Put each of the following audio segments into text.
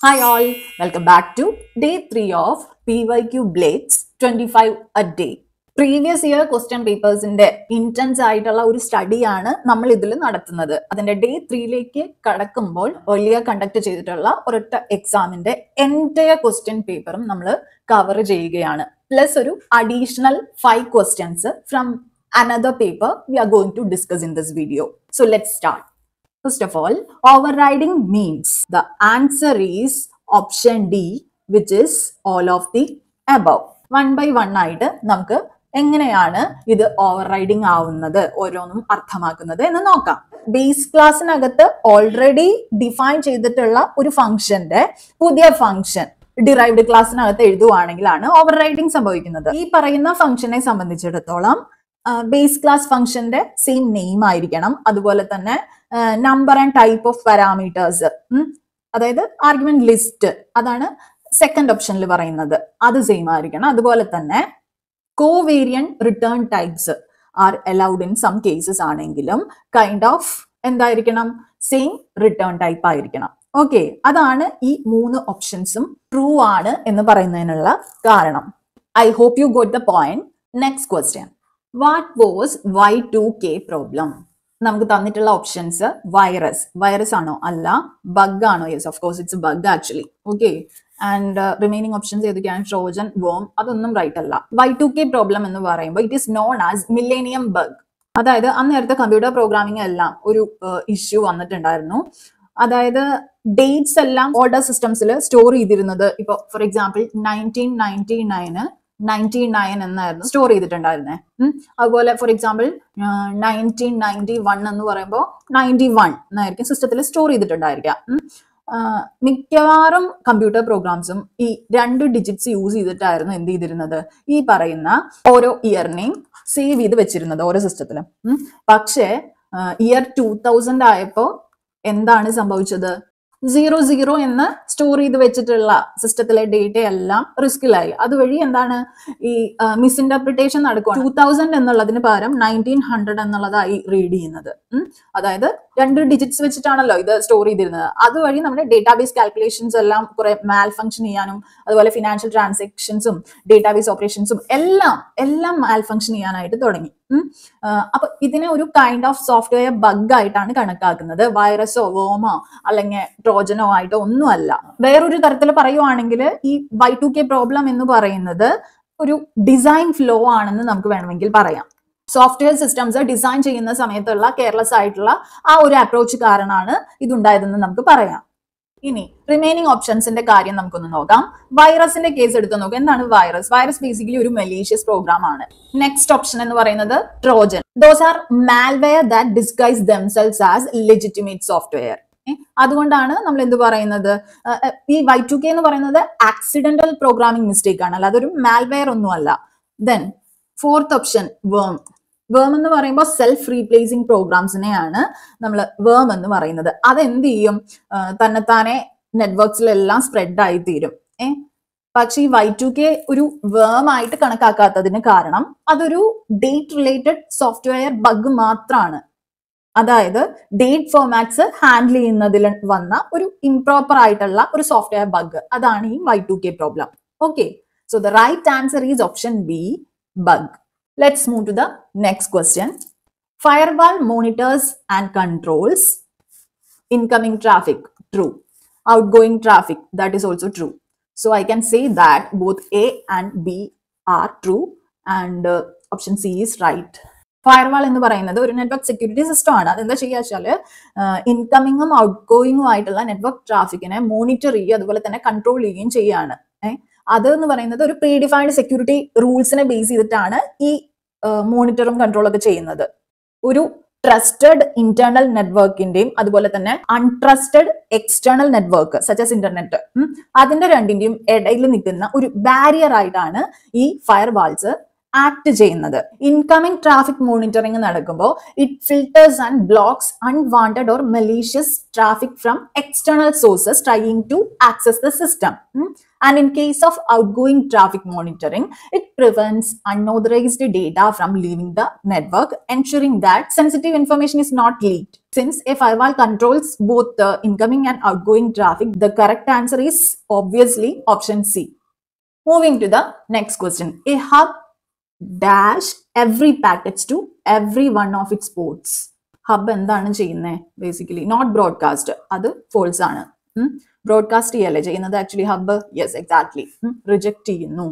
Hi all, welcome back to day 3 of PYQ Blitz 25 a day. Previous year question papers in the intense ആയിട്ടുള്ള ഒരു സ്റ്റഡിയാണ് നമ്മൾ ഇതിൽ നടത്തുന്നത്. അതിന്റെ ഡേ 3ലേക്ക് കടക്കുമ്പോൾ earlier കണ്ടക്ട് ചെയ്തിട്ടുള്ള ഒരൊറ്റ എക്സാമിന്റെ entire question പേപ്പറും നമ്മൾ കവർ ചെയ്യുകയാണ്. പ്ലസ് ഒരു additional 5 questions from another paper we are going to discuss in this video. So let's start. First of all, overriding means the answer is option D, which is all of the above. One by one ആയിട്ട് നമുക്ക് എങ്ങനെയാണ് ഇത് ഓവർറൈഡിങ് ആവുന്നത് ഓരോന്നും അർത്ഥമാക്കുന്നത് എന്ന് നോക്കാം. Base ക്ലാസ്സിനകത്ത് already define ചെയ്തിട്ടുള്ള ഒരു ഫംഗ്ഷന്റെ പുതിയ ഫംഗ്ഷൻ ഡിറൈവ്ഡ് ക്ലാസ്സിനകത്ത് എഴുതുവാണെങ്കിലാണ് ഓവർറൈഡിങ് സംഭവിക്കുന്നത്. ഈ പറയുന്ന ഫംഗ്ഷനെ സംബന്ധിച്ചിടത്തോളം ബേസ് ക്ലാസ് ഫംഗ്ഷന്റെ സെയിം നെയിം ആയിരിക്കണം. അതുപോലെ തന്നെ number and type of parameters, അതായത് ആർഗ്യുമെന്റ് ലിസ്റ്റ്, അതാണ് സെക്കൻഡ് ഓപ്ഷനിൽ പറയുന്നത്, അത് സെയിം ആയിരിക്കണം. അതുപോലെ തന്നെ covariant return types are allowed in some cases ആണെങ്കിലും കൈൻഡ് ഓഫ് എന്തായിരിക്കണം, സെയിം റിട്ടേൺ ടൈപ്പ് ആയിരിക്കണം. ഓക്കെ, അതാണ് ഈ 3 ഓപ്ഷൻസും ട്രൂ ആണ് എന്ന് പറയുന്നതിനുള്ള കാരണം. I hope you got the point. Next question, what was Y2K problem? നമുക്ക് തന്നിട്ടുള്ള ഓപ്ഷൻസ് വൈറസ് ആണോ? അല്ല. ബഗ് ആണോ? Yes, of course it's bug actually. Okay, and remaining options ഏതൊക്കെയാണ്? ട്രോജൻ, വോം, അതൊന്നും റൈറ്റ് അല്ല. Y2K പ്രോബ്ലം എന്ന് പറയുമ്പോൾ it is known as millennium bug. അതായത് അന്നേരത്തെ കമ്പ്യൂട്ടർ പ്രോഗ്രാമിംഗ് എല്ലാം ഒരു ഇഷ്യൂ വന്നിട്ടുണ്ടായിരുന്നു. അതായത് ഡേറ്റ്സ് എല്ലാം ഓർഡർ സിസ്റ്റംസിൽ സ്റ്റോർ ചെയ്തിരുന്നത് ഇപ്പോൾ ഫോർ എക്സാമ്പിൾ 1999 എന്നായിരുന്നു സ്റ്റോർ ചെയ്തിട്ടുണ്ടായിരുന്നേ. അതുപോലെ ഫോർ എക്സാമ്പിൾ 1991 എന്ന് പറയുമ്പോൾ 91 എന്നായിരിക്കും സിസ്റ്റത്തിൽ സ്റ്റോർ ചെയ്തിട്ടുണ്ടായിരിക്കാം. മിക്കവാറും കമ്പ്യൂട്ടർ പ്രോഗ്രാംസും ഈ 2 ഡിജിറ്റ്സ് യൂസ് ചെയ്തിട്ടായിരുന്നു എന്ത് ചെയ്തിരുന്നത്, ഈ പറയുന്ന ഓരോ ഇയറിനെയും സേവ് ചെയ്ത് വെച്ചിരുന്നത് ഓരോ സിസ്റ്റത്തിലും. പക്ഷേ ഇയർ 2000 ആയപ്പോൾ എന്താണ് സംഭവിച്ചത്? 00 എന്ന് സ്റ്റോർ ചെയ്ത് വെച്ചിട്ടുള്ള സിസ്റ്റത്തിലെ ഡേറ്റ എല്ലാം റിസ്കിലായി. അതുവഴി എന്താണ് ഈ മിസ്ഇന്റർപ്രിട്ടേഷൻ നടക്കുക. 2000 എന്നുള്ളതിന് പകരം 1900 എന്നുള്ളതായി റീഡ് ചെയ്യുന്നത്. അതായത് 2 ഡിജിറ്റ്സ് വെച്ചിട്ടാണല്ലോ ഇത് സ്റ്റോർ ചെയ്തിരുന്നത്. അതുവഴി നമ്മുടെ ഡേറ്റാബേസ് കാൽക്കുലേഷൻസ് എല്ലാം കുറെ മാൽ ഫംഗ്ഷൻ ചെയ്യാനും അതുപോലെ ഫിനാൻഷ്യൽ ട്രാൻസാക്ഷൻസും ഡേറ്റാബേസ് ഓപ്പറേഷൻസും എല്ലാം മാൽ ഫംഗ്ഷൻ ചെയ്യാനായിട്ട് തുടങ്ങി. അപ്പൊ ഇതിനെ ഒരു കൈൻഡ് ഓഫ് സോഫ്റ്റ്വെയർ ബഗ് ആയിട്ടാണ് കണക്കാക്കുന്നത്. വൈറസോ വോമോ അല്ലെങ്കിൽ ട്രോജനോ ആയിട്ടോ ഒന്നുമല്ല. വേറൊരു തരത്തിൽ പറയുവാണെങ്കിൽ ഈ Y2K പ്രോബ്ലം എന്ന് പറയുന്നത് ഒരു ഡിസൈൻ ഫ്ലോ ആണെന്ന് നമുക്ക് വേണമെങ്കിൽ പറയാം. സോഫ്റ്റ്വെയർ സിസ്റ്റംസ് ഡിസൈൻ ചെയ്യുന്ന സമയത്തുള്ള കെയർലെസ് ആയിട്ടുള്ള ആ ഒരു അപ്രോച്ച് കാരണമാണ് ഇതുണ്ടായതെന്ന് നമുക്ക് പറയാം. ഇനി റിമൈനിങ് ഓപ്ഷൻസിന്റെ കാര്യം നമുക്കൊന്ന് നോക്കാം. വൈറസിന്റെ കേസ് എടുത്ത് നോക്കാം. എന്താണ് വൈറസ്? വൈറസ് ബേസിക്കലി ഒരു മലീഷ്യസ് പ്രോഗ്രാം ആണ്. നെക്സ്റ്റ് ഓപ്ഷൻ എന്ന് പറയുന്നത് Trojan. Those are malware that disguise themselves as legitimate software. അതുകൊണ്ടാണ് നമ്മൾ എന്ത് പറയുന്നത്, ഈ Y2K എന്ന് പറയുന്നത് ആക്സിഡന്റൽ പ്രോഗ്രാമിംഗ് മിസ്റ്റേക്ക് ആണ്, അല്ലാതെ ഒരു മാൽവെയർ ഒന്നും അല്ല. ദെൻ ഫോർത്ത് ഓപ്ഷൻ വേം. വേം എന്ന് പറയുമ്പോൾ സെൽഫ് റീപ്ലേസിംഗ് പ്രോഗ്രാംസിനെയാണ് നമ്മൾ വേം എന്ന് പറയുന്നത്. അതെന്ത് ചെയ്യും, തന്നെത്താനെ നെറ്റ്വർക്സിലെല്ലാം സ്പ്രെഡ് ആയി തീരും. പക്ഷെ ഈ Y2K ഒരു വേം ആയിട്ട് കണക്കാക്കാത്തതിന് കാരണം അതൊരു ഡേറ്റ് റിലേറ്റഡ് സോഫ്റ്റ്വെയർ ബഗ് മാത്രമാണ്. അതായത് ഡേറ്റ് ഫോർമാറ്റ്സ് ഹാൻഡിൽ ചെയ്യുന്നതിൽ വന്ന ഒരു ഇംപ്രോപ്പർ ആയിട്ടുള്ള ഒരു സോഫ്റ്റ്വെയർ ബഗ്, അതാണ് ഈ Y2K problem. Okay, so the right answer is option B, bug. Let's move to the next question. Firewall monitors and controls incoming traffic. True. Outgoing traffic, that is also true. So I can say that both A and B are true and option C is right. Firewall എന്ന് പറയുന്നത് ഒരു network security system ആണ്. അതെന്താ ചെയ്യുക വെച്ചാൽ ഇൻകമിങ്ങും out ഗോയിങ്ങും ആയിട്ടുള്ള network ട്രാഫിക്കിനെ monitor ചെയ്യുക, അതുപോലെ തന്നെ കൺട്രോൾ ചെയ്യുകയും ചെയ്യുകയാണ്. അതെന്ന് പറയുന്നത് ഒരു പ്രീ ഡിഫൈൻഡ് സെക്യൂരിറ്റി റൂൾസിനെ ബേസ് ചെയ്തിട്ടാണ് ഈ മോണിറ്ററും കൺട്രോൾ ഒക്കെ ചെയ്യുന്നത്. ഒരു ട്രസ്റ്റഡ് ഇന്റേണൽ നെറ്റ്വർക്കിന്റെയും അതുപോലെ തന്നെ untrusted external network such as internet, അതിന്റെ രണ്ടിന്റെയും ഇടയിൽ നിൽക്കുന്ന ഒരു ബാരിയർ ആയിട്ടാണ് ഈ ഫയർവാൾസ് ആക്ട് ചെയ്യുന്നത്. ഇൻകമിംഗ് ട്രാഫിക് മോണിറ്ററിംഗ് നടക്കുമ്പോൾ it filters and blocks unwanted or malicious traffic from external sources trying to access the system. And in case of outgoing traffic monitoring, it prevents unauthorized data from leaving the network, ensuring that sensitive information is not leaked. Since a firewall controls both the incoming and outgoing traffic, the correct answer is obviously option C. Moving to the next question. A hub dash every packets to every one of its ports. Hub എന്താണ് ചെയ്യുന്നത്? Basically not broadcast. അത് false ആണ്. Broadcast ചെയ്യല്ലേ ചെയ്യുന്നത് actually hub? Yes, exactly. Reject ചെയ്യുന്നു?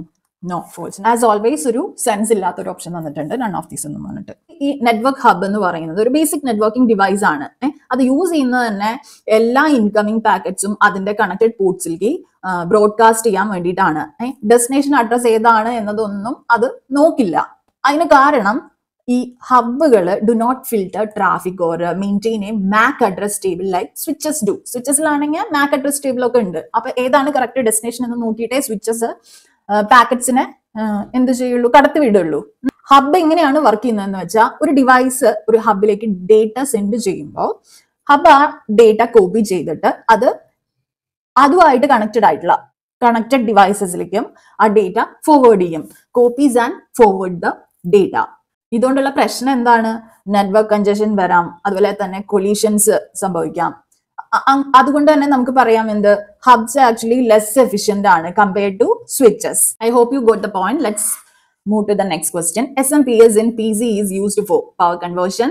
No, false. As always ഒരു sense ഇല്ലാത്തൊരു option തന്നിട്ടുണ്ട്, നൺ ഓഫ് ദീസ് എന്ന് പറഞ്ഞിട്ട്. ഈ നെറ്റ്വർക്ക് ഹബ് എന്ന് പറയുന്നത് ഒരു ബേസിക് നെറ്റ്വർക്കിംഗ് ഡിവൈസ് ആണ്. അത് യൂസ് ചെയ്യുന്നത് തന്നെ എല്ലാ ഇൻകമിംഗ് പാക്കറ്റ്സും അതിന്റെ കണക്റ്റഡ് പോർട്സിലേക്ക് ബ്രോഡ്കാസ്റ്റ് ചെയ്യാൻ വേണ്ടിയിട്ടാണ്. ഡെസ്റ്റിനേഷൻ അഡ്രസ് ഏതാണ് എന്നതൊന്നും അത് നോക്കില്ല. അതിന് കാരണം ഈ ഹബ്ബുകൾ do not filter traffic or maintain a MAC address table like switches do. സ്വിച്ചസിലാണെങ്കിൽ മാക് അഡ്രസ് ടേബിൾ ഒക്കെ ഉണ്ട്. അപ്പൊ ഏതാണ് കറക്റ്റ് ഡെസ്റ്റിനേഷൻ എന്ന് നോക്കിയിട്ടേ സ്വിച്ചസ് പാക്കറ്റ്സിനെ എന്ത് ചെയ്യുള്ളൂ, കടത്തി വിടുള്ളൂ. ഹബ്ബ് എങ്ങനെയാണ് വർക്ക് ചെയ്യുന്നതെന്ന് വെച്ചാൽ ഒരു ഡിവൈസ് ഒരു ഹബ്ബിലേക്ക് ഡേറ്റ സെൻഡ് ചെയ്യുമ്പോൾ ഹബ്ബ് ആ ഡേറ്റ കോപ്പി ചെയ്തിട്ട് അത് അതുമായിട്ട് കണക്റ്റഡ് ആയിട്ടുള്ള കണക്റ്റഡ് ഡിവൈസസിലേക്കും ആ ഡേറ്റ ഫോർവേഡ് ചെയ്യും. Copies and forward the data. ഇതുകൊണ്ടുള്ള പ്രശ്നം എന്താണ്? നെറ്റ്വർക്ക് കൺജഷൻ വരാം, അതുപോലെ തന്നെ കൊളീഷൻസ് സംഭവിക്കാം. അതുകൊണ്ട് തന്നെ നമുക്ക് പറയാം എന്ത്, ഹബ്സ് ആക്ച്വലി ലെസ് എഫിഷ്യന്റ് ആണ് compared to switches. I hope you got the point. Let's move to the next question. SMPS in PC is used for power conversion,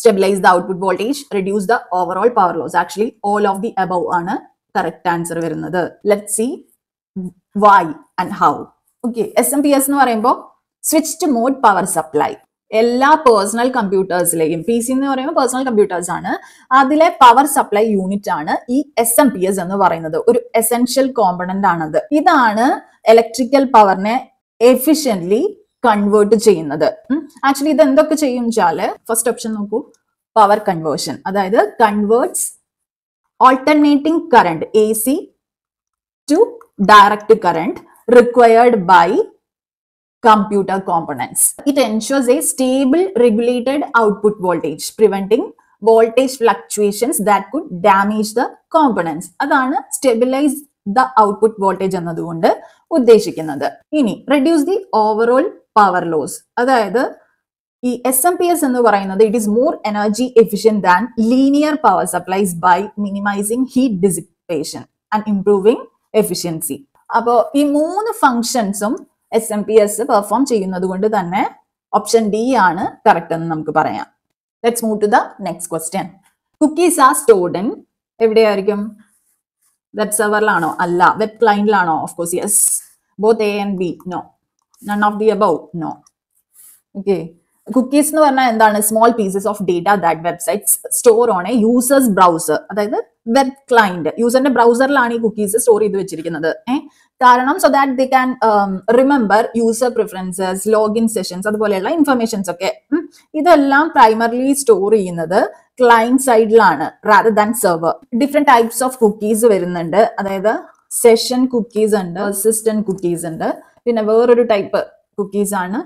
stabilize the output voltage, reduce the overall power loss. Actually all of the above ആണ് correct answer വരുന്നത്. Let's see why and how. Okay, SMPS എന്ന് പറയുമ്പോൾ switched mode power supply. എല്ലാ personal കമ്പ്യൂട്ടേഴ്സിലെയും, PC എന്ന് പറയുമ്പോൾ personal computers ആണ്, അതിലെ പവർ സപ്ലൈ യൂണിറ്റ് ആണ് ഈ SMPS എന്ന് പറയുന്നത്. ഒരു എസെൻഷ്യൽ കോമ്പണന്റ് ആണത്. ഇതാണ് ഇലക്ട്രിക്കൽ പവറിനെ എഫിഷ്യന്റ്ലി കൺവേർട്ട് ചെയ്യുന്നത്. ആക്ച്വലി ഇത് എന്തൊക്കെ ചെയ്യും വെച്ചാല്, ഫസ്റ്റ് ഓപ്ഷൻ നോക്കൂ, പവർ കൺവേർഷൻ. അതായത് converts alternating current AC to direct current required by computer components. It ensures a stable regulated output voltage, preventing voltage fluctuations that could damage the components. അതാണ് stabilize the output voltage എന്നതുകൊണ്ട് ഉദ്ദേശിക്കുന്നത്. ഇനി reduce the overall power loss. അതായത് ഈ SMPS എന്ന് പറയുന്നത് it is more energy efficient than linear power supplies by minimizing heat dissipation and improving efficiency. അപ്പോൾ ഈ മൂന്ന് ഫങ്ഷൻസും SMPS പെർഫോം ചെയ്യുന്നത് കൊണ്ട് തന്നെ ഓപ്ഷൻ ഡി ആണ് കറക്റ്റ് എന്ന് നമുക്ക് പറയാം. Let's move to the next question. Cookies are stored in, എവിടെയായിരിക്കും? വെബ് സെർവറിലാണോ? അല്ല. വെബ് ക്ലയന്റിലാണോ? Of course yes. Both A and B? No. None of the above? No. Okay. Cookies എന്ന് പറഞ്ഞാൽ എന്താണ്? Small pieces of data that websites store on a user's browser. അതായത് web client, യൂസറിന്റെ ബ്രൗസറിലാണ് ഈ കുക്കീസ് സ്റ്റോർ ചെയ്ത് വെച്ചിരിക്കുന്നത്. കാരണം so that they can remember user preferences, login sessions, അതുപോലെയുള്ള ഇൻഫർമേഷൻസ് ഒക്കെ. ഇതെല്ലാം പ്രൈമറിലി സ്റ്റോർ ചെയ്യുന്നത് ക്ലയന്റ് സൈഡിലാണ് rather than server. Different types of cookies വരുന്നുണ്ട്. അതായത് സെഷൻ കുക്കീസ് ഉണ്ട്, പെർസിസ്റ്റന്റ് കുക്കീസ് ഉണ്ട്, പിന്നെ വേറൊരു ടൈപ്പ് കുക്കീസ് ആണ്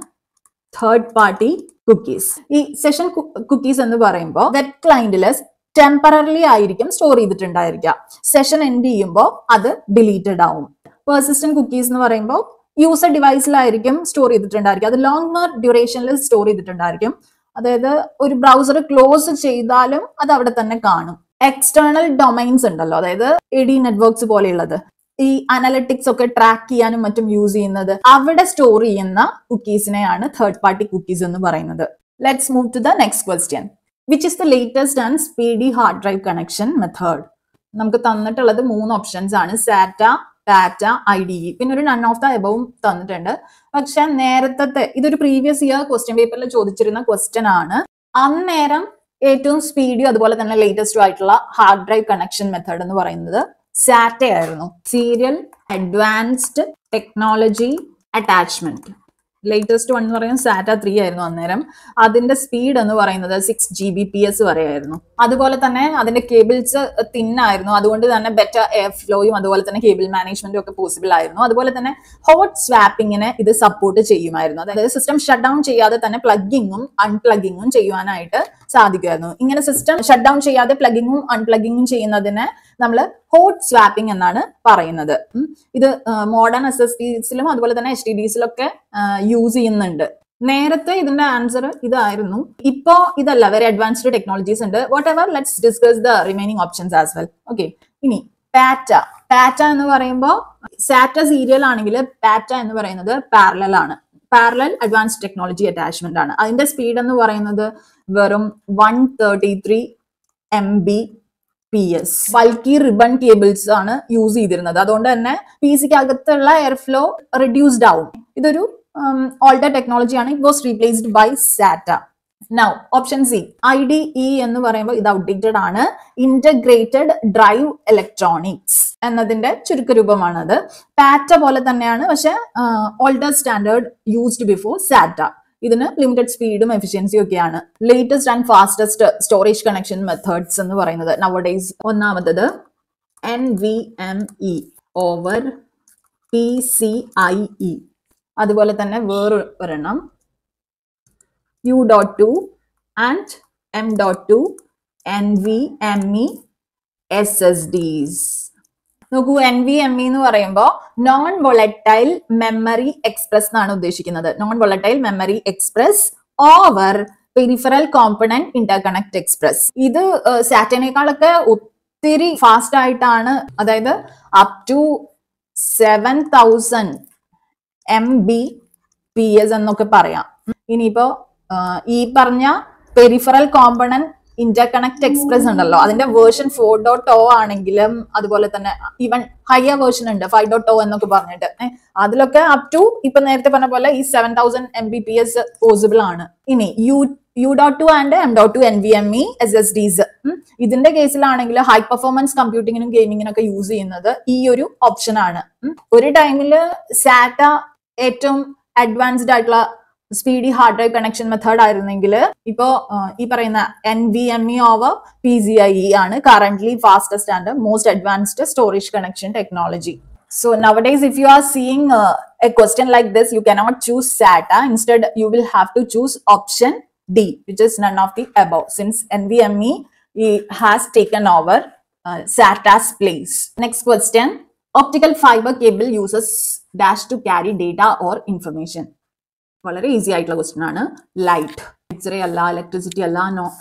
തേർഡ് പാർട്ടി കുക്കീസ്. ഈ സെഷൻ കുക്കീസ് എന്ന് പറയുമ്പോൾ വെബ് ക്ലയന്റില് ടെമ്പററിലി ആയിരിക്കും സ്റ്റോർ ചെയ്തിട്ടുണ്ടായിരിക്കുക. സെഷൻ എൻഡ് ചെയ്യുമ്പോൾ അത് ഡിലീറ്റഡ് ആവും. പെർസിസ്റ്റന്റ് കുക്കീസ് എന്ന് പറയുമ്പോൾ യൂസർ ഡിവൈസിലായിരിക്കും സ്റ്റോർ ചെയ്തിട്ടുണ്ടായിരിക്കും. അത് ലോങ്ങർ ഡ്യൂറേഷനിൽ സ്റ്റോർ ചെയ്തിട്ടുണ്ടായിരിക്കും. അതായത് ഒരു ബ്രൗസർ ക്ലോസ് ചെയ്താലും അത് അവിടെ തന്നെ കാണും. എക്സ്റ്റേണൽ ഡൊമൈൻസ് ഉണ്ടല്ലോ, അതായത് AD നെറ്റ്വർക്ക്സ് പോലെയുള്ളത്, ഈ അനലിറ്റിക്സ് ഒക്കെ ട്രാക്ക് ചെയ്യാനും മറ്റും യൂസ് ചെയ്യുന്നത്, അവിടെ സ്റ്റോർ ചെയ്യുന്ന കുക്കീസിനെയാണ് തേർഡ് പാർട്ടി കുക്കീസ് എന്ന് പറയുന്നത്. Let's move to the next question. Which is the latest and speedy hard drive connection method? നമുക്ക് തന്നിട്ടുള്ളത് മൂന്ന് ഓപ്ഷൻസ് ആണ്, സാറ്റ, പാറ്റ, IDE. പിന്നെ ഒരു നൺ ഓഫ് ദ എബവും തന്നിട്ടുണ്ട്. പക്ഷെ നേരത്തെ ഇതൊരു പ്രീവിയസ് ഇയർ ക്വസ്റ്റ്യൻ പേപ്പറിൽ ചോദിച്ചിരുന്ന ക്വസ്റ്റ്യൻ ആണ്. അന്നേരം ഏറ്റവും സ്പീഡിയും അതുപോലെ തന്നെ ലേറ്റസ്റ്റും ആയിട്ടുള്ള ഹാർഡ് ഡ്രൈവ് കണക്ഷൻ മെത്തേഡ് എന്ന് പറയുന്നത് സാറ്റ ആയിരുന്നു. Serial advanced technology attachment. Latest one എന്ന് പറയുന്നത് സാറ്റ 3 ആയിരുന്നു അന്നേരം. അതിന്റെ സ്പീഡ് എന്ന് പറയുന്നത് 6 Gbps വരെയായിരുന്നു. അതുപോലെ തന്നെ അതിന്റെ കേബിൾസ് തിന്നായിരുന്നു, അതുകൊണ്ട് തന്നെ ബെറ്റർ എയർ ഫ്ലോയും അതുപോലെ തന്നെ കേബിൾ മാനേജ്മെന്റും ഒക്കെ പോസിബിൾ ആയിരുന്നു. അതുപോലെ തന്നെ ഹോട്ട് സ്വാപ്പിങ്ങിനെ ഇത് സപ്പോർട്ട് ചെയ്യുമായിരുന്നു. അതായത് സിസ്റ്റം ഷട്ട് ഡൗൺ ചെയ്യാതെ തന്നെ പ്ലഗിങ്ങും അൺപ്ലഗിങ്ങും ചെയ്യുവാനായിട്ട് സാധിക്കുമായിരുന്നു. ഇങ്ങനെ സിസ്റ്റം ഷട്ട് ഡൗൺ ചെയ്യാതെ പ്ലഗിങ്ങും അൺപ്ലഗിങ്ങും ചെയ്യുന്നതിന് നമ്മൾ ഹോട്ട് സ്വാപ്പിംഗ് എന്നാണ് പറയുന്നത്. ഇത് മോഡേൺ SSDസിലും അതുപോലെ തന്നെ HDDസിലൊക്കെ യൂസ് ചെയ്യുന്നുണ്ട്. നേരത്തെ ഇതിന്റെ ആൻസർ ഇതായിരുന്നു. ഇപ്പോ ഇതല്ല, വെരി അഡ്വാൻസ്ഡ് ടെക്നോളജീസ് ഉണ്ട്. What ever, let's discuss the remaining options as well. Okay, ഇനി പാറ്റ എന്ന് പറയുമ്പോൾ സാറ്റ സീരിയൽ ആണെങ്കിൽ പാറ്റ എന്ന് പറയുന്നത് പാരലൽ ആണ്. പാരലൽ അഡ്വാൻസ്ഡ് ടെക്നോളജി അറ്റാച്ച്മെന്റ് ആണ്. അതിന്റെ സ്പീഡ് എന്ന് പറയുന്നത് വെറും 133 Mbps. ബൾക്കി റിബൺ കേബിൾസ് ആണ് യൂസ് ചെയ്തിരുന്നത്. അതുകൊണ്ട് തന്നെ PCക്ക് അകത്തുള്ള എയർ ഫ്ലോ റിഡ്യൂസ്ഡ് ആവും. ഇതൊരു ഓൾഡർ ടെക്നോളജി ആണ്. It was replaced by SATA. Now option C, IDE എന്ന് പറയുമ്പോൾ ഇത് ഔട്ട്ഡേറ്റഡ് ആണ്. ഇന്റഗ്രേറ്റഡ് ഡ്രൈവ് ഇലക്ട്രോണിക്സ് എന്നതിന്റെ ചുരുക്കരൂപമാണത്. പാറ്റ പോലെ തന്നെയാണ്, പക്ഷെ ഓൾഡർ സ്റ്റാൻഡേർഡ് യൂസ്ഡ് ബിഫോർ സാറ്റ. ഇതിന് ലിമിറ്റഡ് സ്പീഡും എഫിഷ്യൻസിയും ഒക്കെയാണ്. Latest and fastest storage connection methods എന്ന് പറയുന്നത് നവഡേയ്സ് ഒന്നാമത്തത് NVMe ഓവർ PCIe. അതുപോലെ തന്നെ വേറൊരെണ്ണം U.2 and M.2 NVMe SSDs. നോക്കൂ, NVMe എന്ന് പറയുമ്പോൾ നോൺ വോളറ്റൈൽ മെമ്മറി എക്സ്പ്രസ് എന്നാണ് ഉദ്ദേശിക്കുന്നത്. Non volatile memory express over peripheral component interconnect express. ഇത് സാറ്റനേക്കാളൊക്കെ ഒത്തിരി ഫാസ്റ്റ് ആയിട്ടാണ്, അതായത് അപ് ടു 7000 Mbps എന്നൊക്കെ പറയാം. ഇനിയിപ്പോ ഈ പറഞ്ഞ പെരിഫറൽ കോമ്പണന്റ് ഇന്റർകണക്ട് എക്സ്പ്രസ് ഉണ്ടല്ലോ, അതിന്റെ വേർഷൻ 4.0 ആണെങ്കിലും അതുപോലെ തന്നെ ഈവൻ ഹയർ വേർഷൻ ഉണ്ട് 5.0 എന്നൊക്കെ പറഞ്ഞിട്ട്. അതിലൊക്കെ അപ് ടു ഇപ്പൊ നേരത്തെ പറഞ്ഞ പോലെ ഈ 7000 Mbps പോസിബിൾ ആണ്. ഇനി U.2 and M.2 NVMe SSDs, ഇതിന്റെ കേസിലാണെങ്കിൽ ഹൈ പെർഫോമൻസ് കമ്പ്യൂട്ടിങ്ങിനും ഗെയിമിങ്ങിനും ഒക്കെ യൂസ് ചെയ്യുന്നത് ഈ ഒരു ഓപ്ഷൻ ആണ്. ഒരു ടൈമിൽ സാറ്റ ഏറ്റവും അഡ്വാൻസ്ഡ് ആയിട്ടുള്ള speedy hard drive connection method ആയിരുന്നെങ്കിൽ ഇപ്പോ ഈ പറയുന്ന NVMe ഓവർ PCIe ആണ് currently fastest and most advanced storage connection technology. So nowadays if you are seeing a question like this, you cannot choose SATA. Instead you will have to choose option D, which is none of the above, since NVMe has taken over SATA's place. Next question, optical fiber cable uses dash to carry data or information. വളരെ easy ആയിട്ടുള്ള question ആണ്. Light, X-ray അല്ല, electricity അല്ല,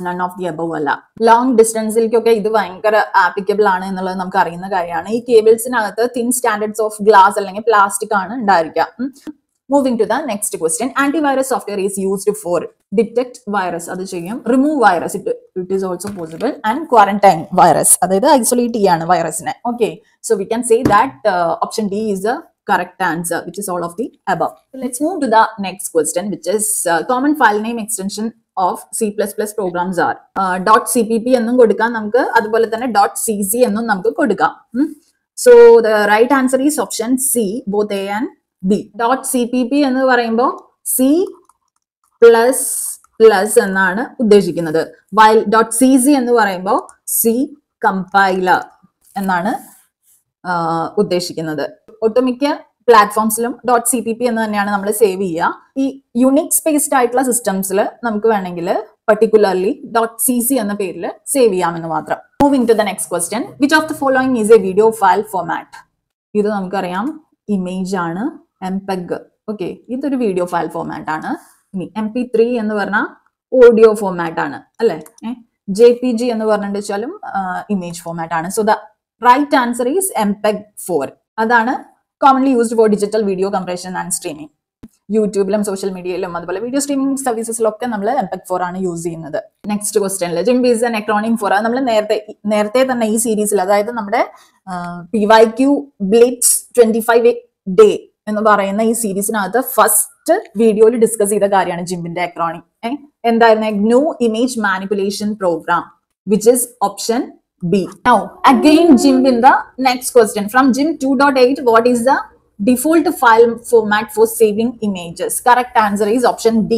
none of the above അല്ല. Long ഡിസ്റ്റൻസിലേക്കൊക്കെ ഇത് ഭയങ്കര applicable ആണ് എന്നുള്ളത് നമുക്ക് അറിയുന്ന കാര്യമാണ്. ഈ കേബിൾസിനകത്ത് തിൻ സ്റ്റാൻഡേർഡ്സ് ഓഫ് ഗ്ലാസ് അല്ലെങ്കിൽ പ്ലാസ്റ്റിക് ആണ് ഉണ്ടായിരിക്കുക. Moving to the next question, antivirus software is used for detect virus, അത് ചെയ്യും. Remove virus, it is also possible. And quarantine virus, അതായത് ഐസൊലേറ്റ് ചെയ്യാണ് വൈറസിനെ. Okay, so we can say that option D is the correct answer, which is all of the above. Let's move to the next question, which is common file name extension of C++ programs are .cpp എന്നും കൊടുക്കാം നമുക്ക്, അതുപോലെ തന്നെ .cc എന്നും നമുക്ക് കൊടുക്കാം. So the right answer is option C, both A and B. .cpp എന്ന് പറയുമ്പോൾ C++ എന്നാണ് ഉദ്ദേശിക്കുന്നത്, while .cc എന്ന് പറയുമ്പോൾ C compiler എന്നാണ് ഉദ്ദേശിക്കുന്നത്. ഒട്ടുമിക്ക പ്ലാറ്റ്ഫോംസിലും .cpp എന്ന് തന്നെയാണ് നമ്മൾ സേവ് ചെയ്യുക. ഈ യുണിക് സ്പേസ്ഡ് ആയിട്ടുള്ള സിസ്റ്റംസിൽ നമുക്ക് വേണമെങ്കിൽ പർട്ടിക്കുലർലി .cc എന്ന പേരിൽ സേവ് ചെയ്യാമെന്ന് മാത്രം. Moving to the next question, which of the following is a video file format? ഇത് നമുക്കറിയാം, ഇമേജ് ആണ്, MPEG. ഓക്കെ, ഇതൊരു വീഡിയോ ഫയൽ ഫോർമാറ്റ് ആണ്. ഇനി MP3 എന്ന് പറഞ്ഞാൽ ഓഡിയോ ഫോർമാറ്റ് ആണ് അല്ലെ. JPG എന്ന് പറഞ്ഞിട്ട് വെച്ചാലും ഇമേജ് ഫോർമാറ്റ് ആണ്. So the right answer is MPEG-4. അതാണ് commonly used for digital video compression and streaming. യൂട്യൂബിലും സോഷ്യൽ മീഡിയയിലും അതുപോലെ വീഡിയോ സ്ട്രീമിംഗ് സർവീസസിലൊക്കെ നമ്മൾ MPEG-4 ആണ് യൂസ് ചെയ്യുന്നത്. നെക്സ്റ്റ് ക്വസ്റ്റ്യനിൽ GIMP is an acronym for, നമ്മൾ നേരത്തെ തന്നെ ഈ സീരീസിൽ, അതായത് നമ്മുടെ PYQ Blitz 25 Day എന്ന് പറയുന്ന ഈ സീരീസിനകത്ത് ഫസ്റ്റ് വീഡിയോയിൽ ഡിസ്കസ് ചെയ്ത കാര്യമാണ് ജിംബിന്റെ അക്രോണിം. എന്തായിരുന്നു? GNU image manipulation programme, which is option B. Now again GIMP in the next question. From GIMP 2.8, what is the default file format for saving images? Correct answer is option D,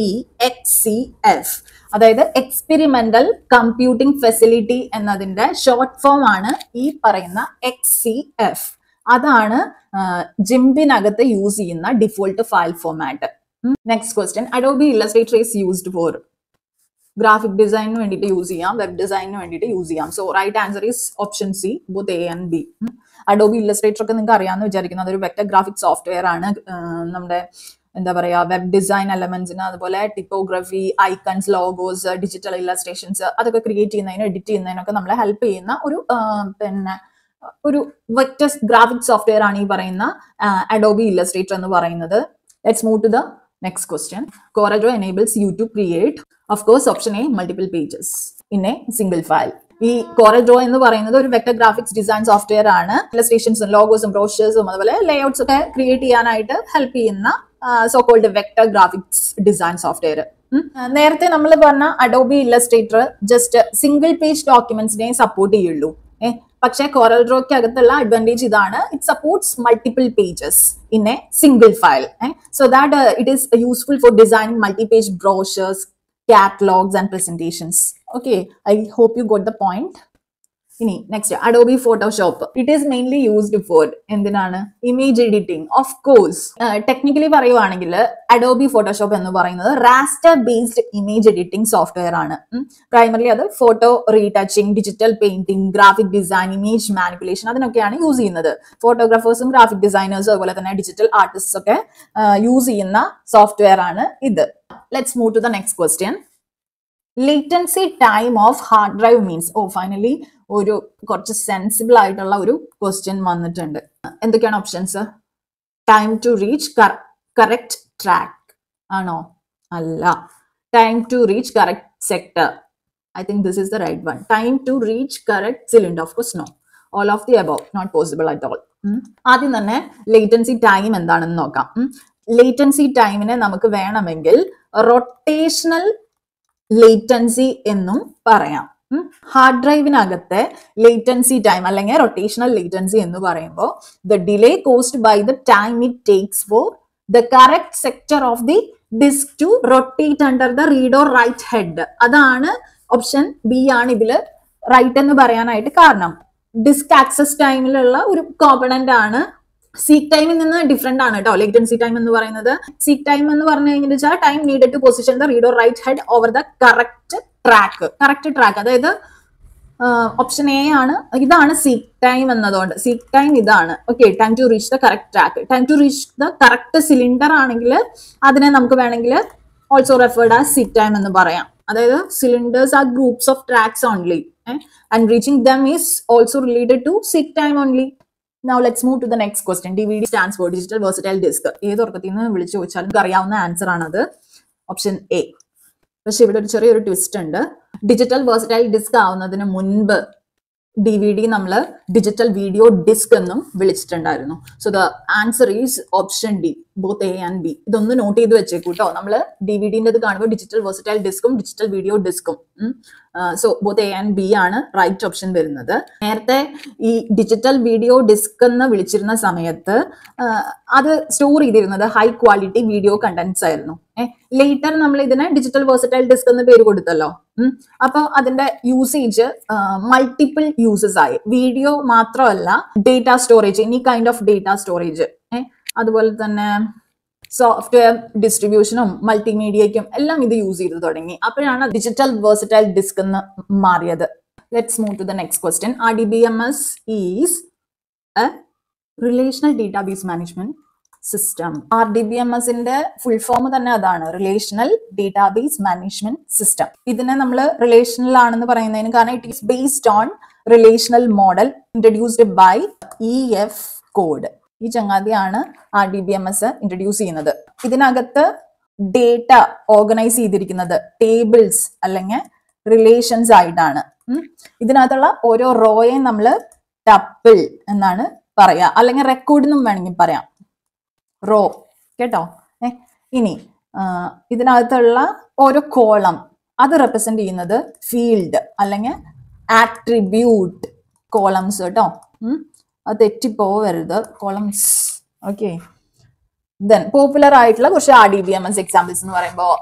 XCF. അതായത് experimental computing facility എന്നതിന്റെ short form ആണ് ഈ പറയുന്ന XCF. അതാണ് ജിംബിനകത്ത് use ചെയ്യുന്ന default file format. Next question, Adobe Illustrator is used for graphic ഡിസൈനിന് വേണ്ടിയിട്ട് യൂസ് ചെയ്യാം, വെബ് ഡിസൈനിന് വേണ്ടിയിട്ട് യൂസ് ചെയ്യാം. So right answer is option C, both A and B. Adobe Illustrator ഒക്കെ നിങ്ങൾക്ക് അറിയാമെന്ന് വിചാരിക്കുന്നത് ഒരു വെക്ടർ ഗ്രാഫിക് സോഫ്റ്റ്വെയർ ആണ്. നമ്മുടെ എന്താ പറയുക, വെബ് ഡിസൈൻ എലമെന്റ്സിന്, അതുപോലെ ടിപ്പോഗ്രഫി, ഐക്കൺസ്, ലോഗോസ്, ഡിജിറ്റൽ ഇല്ലസ്ട്രേഷൻസ് അതൊക്കെ ക്രിയേറ്റ് ചെയ്യുന്നതിനും എഡിറ്റ് ചെയ്യുന്നതിനൊക്കെ നമ്മളെ ഹെൽപ്പ് ചെയ്യുന്ന ഒരു വെക്ടർ ഗ്രാഫിക് സോഫ്റ്റ്വെയർ ആണ് ഈ പറയുന്ന അഡോബി ഇല്ലസ്ട്രേറ്റർ എന്ന് പറയുന്നത്. Let's move to the next question. CorelDRAW enables you to create, of course, option A, multiple pages in a single file. ഈ CorelDRAW എന്ന് പറയുന്നത് ഒരു വെക്ടർ ഗ്രാഫിക്സ് ഡിസൈൻ സോഫ്റ്റ്വെയർ ആണ്. ഇല്ലസ്ട്രേഷൻസും ലോഗോസും ബ്രോഷേഴ്സും അതുപോലെ ലേഔട്ട്സ് ഒക്കെ ക്രിയേറ്റ് ചെയ്യാനായിട്ട് ഹെൽപ്പ് ചെയ്യുന്ന so called vector graphics design software. നേരത്തെ നമ്മൾ പറഞ്ഞ Adobe Illustrator just single page ഡോക്യുമെന്റ്സിനെ സപ്പോർട്ട് ചെയ്യുള്ളൂ. പക്ഷേ CorelDRAWക്ക് അകത്തുള്ള അഡ്വാൻറ്റേജ് ഇതാണ്, it supports multiple pages in a single file. So that it is useful for designing multi page brochures, catalogs and presentations. Okay, I hope you got the point. ഇനി next Adobe Photoshop. It is mainly used for എന്തിനാണ്? Image editing. Of course technically പറയുവാണെങ്കിൽ Adobe Photoshop എന്ന് പറയുന്നത് raster based image editing software ആണ്. Primarily അത് photo retouching, digital painting, graphic design, image manipulation അതിനൊക്കെയാണ് use ചെയ്യുന്നത്. ഫോട്ടോഗ്രാഫേഴ്സും ഗ്രാഫിക് ഡിസൈനേഴ്സും അതുപോലെ തന്നെ ഡിജിറ്റൽ ആർട്ടിസ്റ്റ്സ് ഒക്കെ യൂസ് ചെയ്യുന്ന സോഫ്റ്റ്വെയർ ആണ് ഇത്. Let's move to the next question. Latency time of hard drive means. Finally ഒരു കുറച്ച് സെൻസിബിൾ ആയിട്ടുള്ള ഒരു ക്വസ്റ്റ്യൻ വന്നിട്ടുണ്ട്. എന്തൊക്കെയാണ് options? Time to reach correct track ആണോ? അല്ല. Time to reach correct sector. I think this is the right one. Time to reach correct cylinder. Of course no. All of the above. Not possible at all. ആദ്യം തന്നെ latency time എന്താണെന്ന് നോക്കാം. Latency ടൈമിനെ നമുക്ക് വേണമെങ്കിൽ rotational latency എന്നും പറയാം. Hard ഡ്രൈവിനകത്തെ latency time അല്ലെങ്കിൽ റൊട്ടേഷണൽ ലേറ്റൻസി എന്ന് പറയുമ്പോൾ the delay caused by the time it takes for the correct sector of the disk to rotate under the read or write head. അതാണ് option B ആണ് ഇതില് right എന്ന് പറയാനായിട്ട് കാരണം. ഡിസ്ക് ആക്സസ് ടൈമിലുള്ള ഒരു കോമ്പണന്റ് ആണ്. സീക്ക് ടൈമിൽ നിന്ന് ഡിഫറെന്റ് ആണ് കേട്ടോ ലേറ്റൻസി ടൈം എന്ന് പറയുന്നത്. സീക്ക് ടൈം എന്ന് പറഞ്ഞു കഴിഞ്ഞാൽ time needed to position the read or write head over the correct track. അതായത് ഓപ്ഷൻ എ ആണ്. ഇതാണ് സീക്ക് ടൈം എന്നതുകൊണ്ട് സീക്ക് ടൈം ഇതാണ്. Okay, time to reach the correct track. Time to reach the correct cylinder ആണെങ്കിൽ അതിനെ നമുക്ക് വേണമെങ്കിൽ also referred as seek time എന്ന് പറയാം. അതായത് cylinders are groups of tracks only and reaching them is also related to seek time only. Now let's move to the next question. DVD stands for Digital Versatile Disk. ഏത് ഉറക്കത്തിൽ നിന്ന് വിളിച്ചു ചോദിച്ചാൽ നിങ്ങൾക്ക് അറിയാവുന്ന ആൻസർ ആണത്. Option A. പക്ഷെ ഇവിടെ ഒരു ചെറിയൊരു ട്വിസ്റ്റ് ഉണ്ട്. ഡിജിറ്റൽ വേഴ്സറ്റൈൽ ഡിസ്ക് ആവുന്നതിന് മുൻപ് DVD നമ്മൾ ഡിജിറ്റൽ വീഡിയോ ഡിസ്ക് എന്നും വിളിച്ചിട്ടുണ്ടായിരുന്നു. So the answer is option D, both A and B. ഇതൊന്ന് നോട്ട് ചെയ്ത് വെച്ചേക്കൂ കേട്ടോ. നമ്മൾ DVDന്റെ ഇത് കാണുമ്പോൾ ഡിജിറ്റൽ വേഴ്സറ്റൈൽ ഡിസ്കും ഡിജിറ്റൽ വീഡിയോ ഡിസ്കും. So both A and B ആണ് റൈറ്റ് ഓപ്ഷൻ വരുന്നത്. നേരത്തെ ഈ ഡിജിറ്റൽ വീഡിയോ ഡിസ്ക് എന്ന് വിളിച്ചിരുന്ന സമയത്ത് അത് സ്റ്റോർ ചെയ്തിരുന്നത് ഹൈ ക്വാളിറ്റി വീഡിയോ കണ്ടന്റ്സ് ആയിരുന്നു. ലേറ്റർ നമ്മൾ ഇതിനെ ഡിജിറ്റൽ വേഴ്സറ്റൈൽ ഡിസ്ക് എന്ന് പേര് കൊടുത്തല്ലോ. അപ്പൊ അതിന്റെ യൂസേജ് മൾട്ടിപ്പിൾ യൂസസ് ആയി. വീഡിയോ മാത്രമല്ല, data storage, any kind of data storage, അതുപോലെ തന്നെ സോഫ്റ്റ്വെയർ ഡിസ്ട്രിബ്യൂഷനും മൾട്ടിമീഡിയയ്ക്കും എല്ലാം ഇത് യൂസ് ചെയ്ത് തുടങ്ങി. അപ്പോഴാണ് ഡിജിറ്റൽ വേഴ്സറ്റൈൽ ഡിസ്ക് എന്ന് മാറിയത്. Let's move to the next question. RDBMS is a relational database management system. RDBMSന്റെ ഫുൾ ഫോം തന്നെ അതാണ്, റിലേഷണൽ ഡേറ്റാബേസ് മാനേജ്മെന്റ് സിസ്റ്റം. ഇതിനെ നമ്മൾ റിലേഷണൽ ആണെന്ന് പറയുന്നതിന് കാരണം it is based on relational model introduced by EF Codd. ഈ ചങ്ങാതിയാണ് RDBMS ഇൻട്രൊഡ്യൂസ് ചെയ്യുന്നത്. ഇതിനകത്ത് ഡേറ്റ ഓർഗനൈസ് ചെയ്തിരിക്കുന്നത് ടേബിൾസ് അല്ലെങ്കിൽ റിലേഷൻസ് ആയിട്ടാണ്. ഇതിനകത്തുള്ള ഓരോ റോയെ നമ്മൾ ടപ്പിൾ എന്നാണ് പറയാ, അല്ലെങ്കിൽ റെക്കോർഡ് എന്നും വേണമെങ്കിൽ പറയാം. റോ കേട്ടോ. ഇനി ഇതിനകത്തുള്ള ഓരോ കോളം അത് റെപ്രസെന്റ് ചെയ്യുന്നത് ഫീൽഡ് അല്ലെങ്കിൽ ആട്രിബ്യൂട്ട് കോളംസ് കേട്ടോ. അത് തെറ്റിപ്പോവരുത്. Columns Okay. Then popular ആയിട്ടുള്ള കുറച്ച് RDBMS examples എന്ന് പറയുമ്പോൾ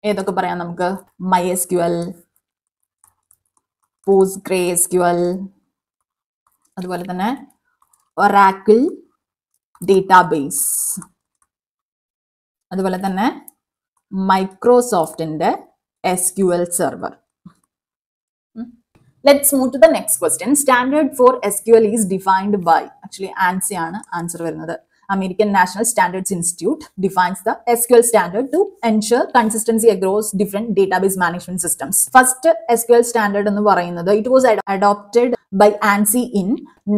ഏതൊക്കെ പറയാം നമുക്ക്? MySQL, PostgreSQL, അതുപോലെ തന്നെ Oracle database, അതുപോലെ തന്നെ മൈക്രോസോഫ്റ്റിന്റെ SQL server. Let's move to the next question. Standard for SQL is defined by, actually ANSI ആണ് ആൻസർ വരുന്നത്. American National Standards Institute defines the SQL standard to ensure consistency across different database management systems. First SQL standard എന്ന് പറയുന്നത് it was adopted by ANSI in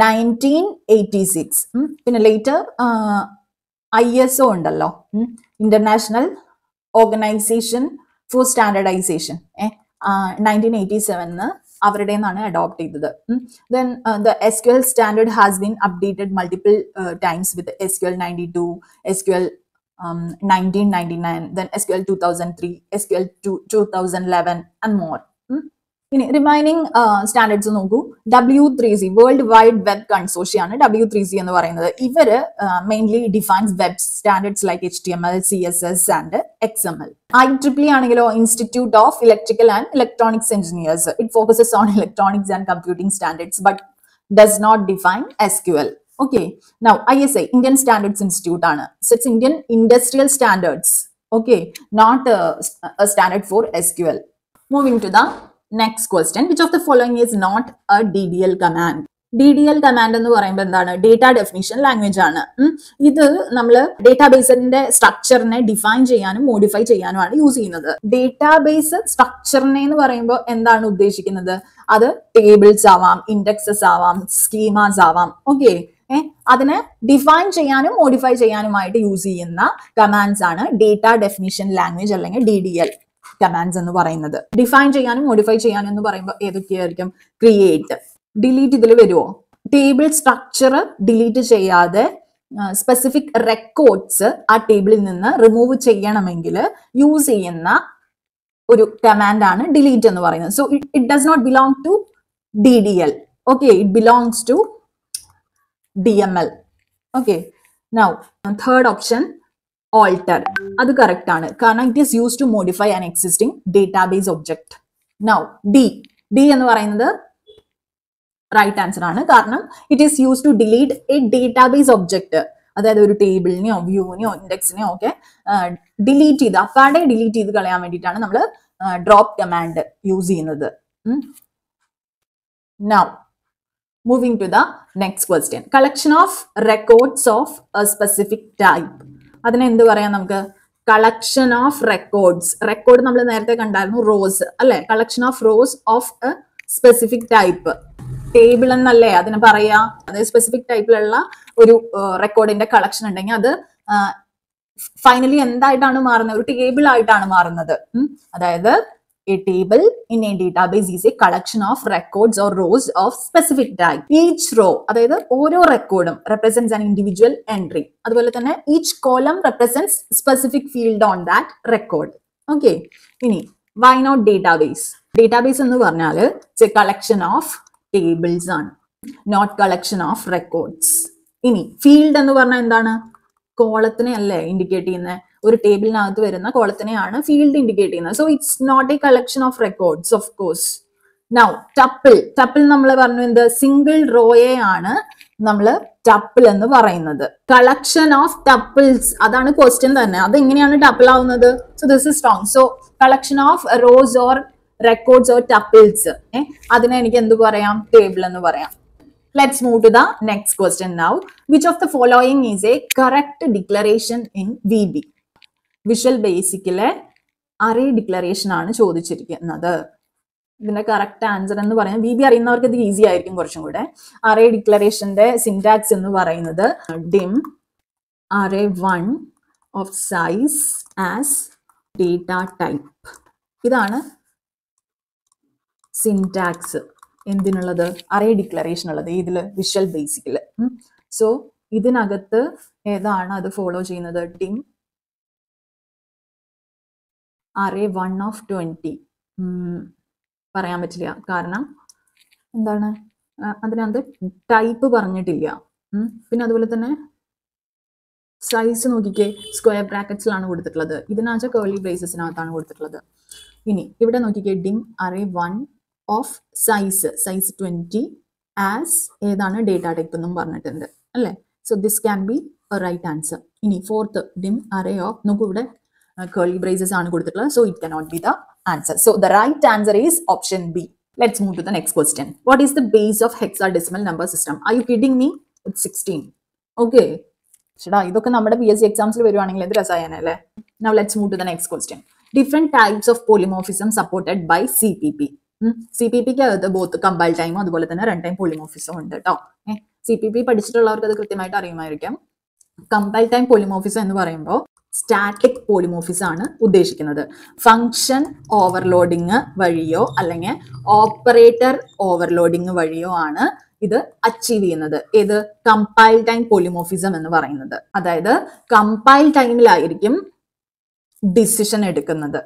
1986. പിന്നെ later ISO ഉണ്ടല്ലോ, International Organization for Standardization, 1987 അവരുടെ നിന്നാണ് adopt ചെയ്തത്. Then the SQL standard has been updated multiple times with SQL 92, SQL 1999, then SQL 2003, SQL 2011 and more. ഇനി remaining standards നോക്കൂ. W3C world wide web consortium ആണ് W3C എന്ന് പറയുന്നത്. ഇവര് mainly defines web standards like HTML, CSS and XML. IEEE ആണെങ്കിലോ Institute of Electrical and Electronics Engineers. It focuses on electronics and computing standards but does not define SQL. Okay, now ISI Indian Standards Institute ആണ്. So it's Indian Industrial Standards. Okay, not a standard for SQL. Moving to the next question. Which of the following is not a DDL command? DDL command എന്ന് പറയുമ്പോൾ എന്താണ്? Data definition language ആണ്. ഇത് നമ്മൾ ഡേറ്റാബേസിന്റെ സ്ട്രക്ചറിനെ define ചെയ്യാനും modify ചെയ്യാനുമാണ് use ചെയ്യുന്നത്. Database സ്ട്രക്ചറിനെ എന്ന് പറയുമ്പോൾ എന്താണ് ഉദ്ദേശിക്കുന്നത്? അത് ടേബിൾസ് ആവാം, ഇൻഡെക്സസ് ആവാം, സ്കീമാസ് ആവാം. ഓക്കെ, അതിനെ ഡിഫൈൻ ചെയ്യാനും മോഡിഫൈ ചെയ്യാനുമായിട്ട് യൂസ് ചെയ്യുന്ന കമാൻഡ്സ് ആണ് ഡേറ്റ ഡെഫിനിഷൻ ലാംഗ്വേജ് അല്ലെങ്കിൽ DDL കമാൻഡ്സ് എന്ന് പറയുന്നത്. ഡിഫൈൻ ചെയ്യാനും മോഡിഫൈ ചെയ്യാനും എന്ന് പറയുമ്പോൾ ഏതൊക്കെയായിരിക്കും? ക്രിയേറ്റ്, ഡിലീറ്റ് ഇതിൽ വരുമോ? ടേബിൾ സ്ട്രക്ചർ ഡിലീറ്റ് ചെയ്യാതെ സ്പെസിഫിക് റെക്കോർഡ്സ് ആ ടേബിളിൽ നിന്ന് റിമൂവ് ചെയ്യണമെങ്കിൽ യൂസ് ചെയ്യുന്ന ഒരു കമാൻഡ് ആണ് ഡിലീറ്റ് എന്ന് പറയുന്നത്. So it does not belong to DDL. Okay, it belongs to DML. Okay, now third option alter. അത് കറക്റ്റ് ആണ്, കാരണം it is use to modify an existing database object. Now D എന്ന് പറയുന്നത് right answer ആണ്, കാരണം it is use to delete a database object. അതായത് ഒരു ടേബിളിനെയോ വ്യൂവിനെയോ ഇൻഡെക്സിനെയോ ഒക്കെ ഡിലീറ്റ് ചെയ്ത് അപ്പാടെ ഡിലീറ്റ് ചെയ്ത് കളയാൻ വേണ്ടിയിട്ടാണ് നമ്മൾ ഡ്രോപ്പ് കമാൻഡ് യൂസ് ചെയ്യുന്നത്. Now moving to the next question. Collection of records of a specific type. അതിനെ എന്ത് പറയാം നമുക്ക്? Collection of records. റെക്കോർഡ് നമ്മൾ നേരത്തെ കണ്ടായിരുന്നു, റോസ് അല്ലെ? Collection of rows of a specific type. Table എന്നല്ലേ അതിന് പറയാ? അതായത് സ്പെസിഫിക് ടൈപ്പിലുള്ള ഒരു റെക്കോർഡിന്റെ കളക്ഷൻ ഉണ്ടെങ്കിൽ അത് ഫൈനലി എന്തായിട്ടാണ് മാറുന്നത്? ഒരു ടേബിൾ ആയിട്ടാണ് മാറുന്നത്. അതായത് a table in a database is a collection of records or rows of specific type. Each row, അതായത് ഓരോ റെക്കോർഡും represents an individual entry. അതുപോലെ തന്നെ each column represents specific field on that record. Okay, ഇനി why not database? Database എന്ന് പറഞ്ഞാൽ it's a collection of tables ആണ്, not collection of records. ഇനി field എന്ന് പറഞ്ഞാൽ എന്താണ്? കോളത്തിനെ അല്ലേ ഇൻഡിക്കേറ്റ് ചെയ്യുന്നത്? ഒരു ടേബിളിനകത്ത് വരുന്ന കോളത്തിനെയാണ് ഫീൽഡ് ഇൻഡിക്കേറ്റ് ചെയ്യുന്നത്. So it's not a collection of records of course. Now tuple നമ്മൾ പറഞ്ഞു എന്ത്? സിംഗിൾ റോയെ ആണ് നമ്മൾ ടപ്പിൾ എന്ന് പറയുന്നത്. കളക്ഷൻ ഓഫ് ടപ്പിൾസ്, അതാണ് ക്വസ്റ്റ്യൻ തന്നെ. അത് എങ്ങനെയാണ് ടപ്പിൾ ആവുന്നത്? So this is wrong. So collection of rows or records or tuples, അതിനെ എനിക്ക് എന്ത് പറയാം? ടേബിൾ എന്ന് പറയാം. Let's move to the next question now. Which of the following is a correct declaration in VB? Visual Basicലെ array declaration ആണ് ചോദിച്ചിരിക്കുന്നത്. ഇതിന്റെ correct answer എന്ന് പറയുന്നത്, VB അറിയുന്നവർക്ക് ഇത് ഈസി ആയിരിക്കും കുറച്ചും കൂടെ. array declarationന്റെ സിന്റാക്സ് എന്ന് പറയുന്നത് dim array1 of size as data type. ഇതാണ് സിന്റാക്സ് എന്തിനുള്ളത്? അറേ ഡിക്ലറേഷൻ ഉള്ളത് ഇതില് വിഷ്വൽ ബേസിക്കില്. സോ ഇതിനകത്ത് ഏതാണ് അത് ഫോളോ ചെയ്യുന്നത്? dim array1 of 20. പറയാൻ പറ്റില്ല, കാരണം എന്താണ് അതിനകത്ത് ടൈപ്പ് പറഞ്ഞിട്ടില്ല. പിന്നെ അതുപോലെ തന്നെ സൈസ് നോക്കിക്കേ, സ്ക്വയർ ബ്രാക്കറ്റ്സിലാണ് കൊടുത്തിട്ടുള്ളത്. ഇതിനകത്ത് കേർലി ബ്രേസസിനകത്താണ് കൊടുത്തിട്ടുള്ളത്. ഇനി ഇവിടെ നോക്കിക്കേ, dim array 1 of size 20 as ഏതാണ് ഡേറ്റ ടൈപ്പ് എന്നും പറഞ്ഞിട്ടുണ്ട് അല്ലേ. So this can be a right answer. ഇനി ഫോർത്ത്, dim array ഓഫ്, നോക്കൂ ഇവിടെ കേർലി ബ്രേസസ് ആണ് കൊടുത്തിട്ടുള്ളത്. So it cannot be the answer. So the right answer is option B. Let's move to the next question. What is the base of hexadecimal number system? Are you kidding me? It's 16. Okay. ഇതൊക്കെ നമ്മുടെ PSC എക്സാംസിൽ വരുവാണെങ്കിൽ എന്ത് രസായനല്ലേ. Now let's move to the next question. Different types of polymorphism supported by CPP. CPPക്ക് അകത്ത് both compile ടൈമും അതുപോലെ തന്നെ run time polymorphism ഉണ്ട് കേട്ടോ. CPP പഠിച്ചിട്ടുള്ളവർക്ക് അത് കൃത്യമായിട്ട് അറിയുമായിരിക്കാം. കമ്പൈൽ ടൈം പോളിമോർഫിസം എന്ന് പറയുമ്പോൾ സ്റ്റാറ്റിക് പോളിമോർഫിസം ആണ് ഉദ്ദേശിക്കുന്നത്. ഫംഗ്ഷൻ ഓവർലോഡിങ് വഴിയോ അല്ലെങ്കിൽ ഓപ്പറേറ്റർ ഓവർലോഡിങ് വഴിയോ ആണ് ഇത് അച്ചീവ് ചെയ്യുന്നത്. ഏത്? കമ്പൈൽ ടൈം പോളിമോർഫിസം എന്ന് പറയുന്നത്. അതായത് കമ്പൈൽ ടൈമിലായിരിക്കും ഡിസിഷൻ എടുക്കുന്നത്.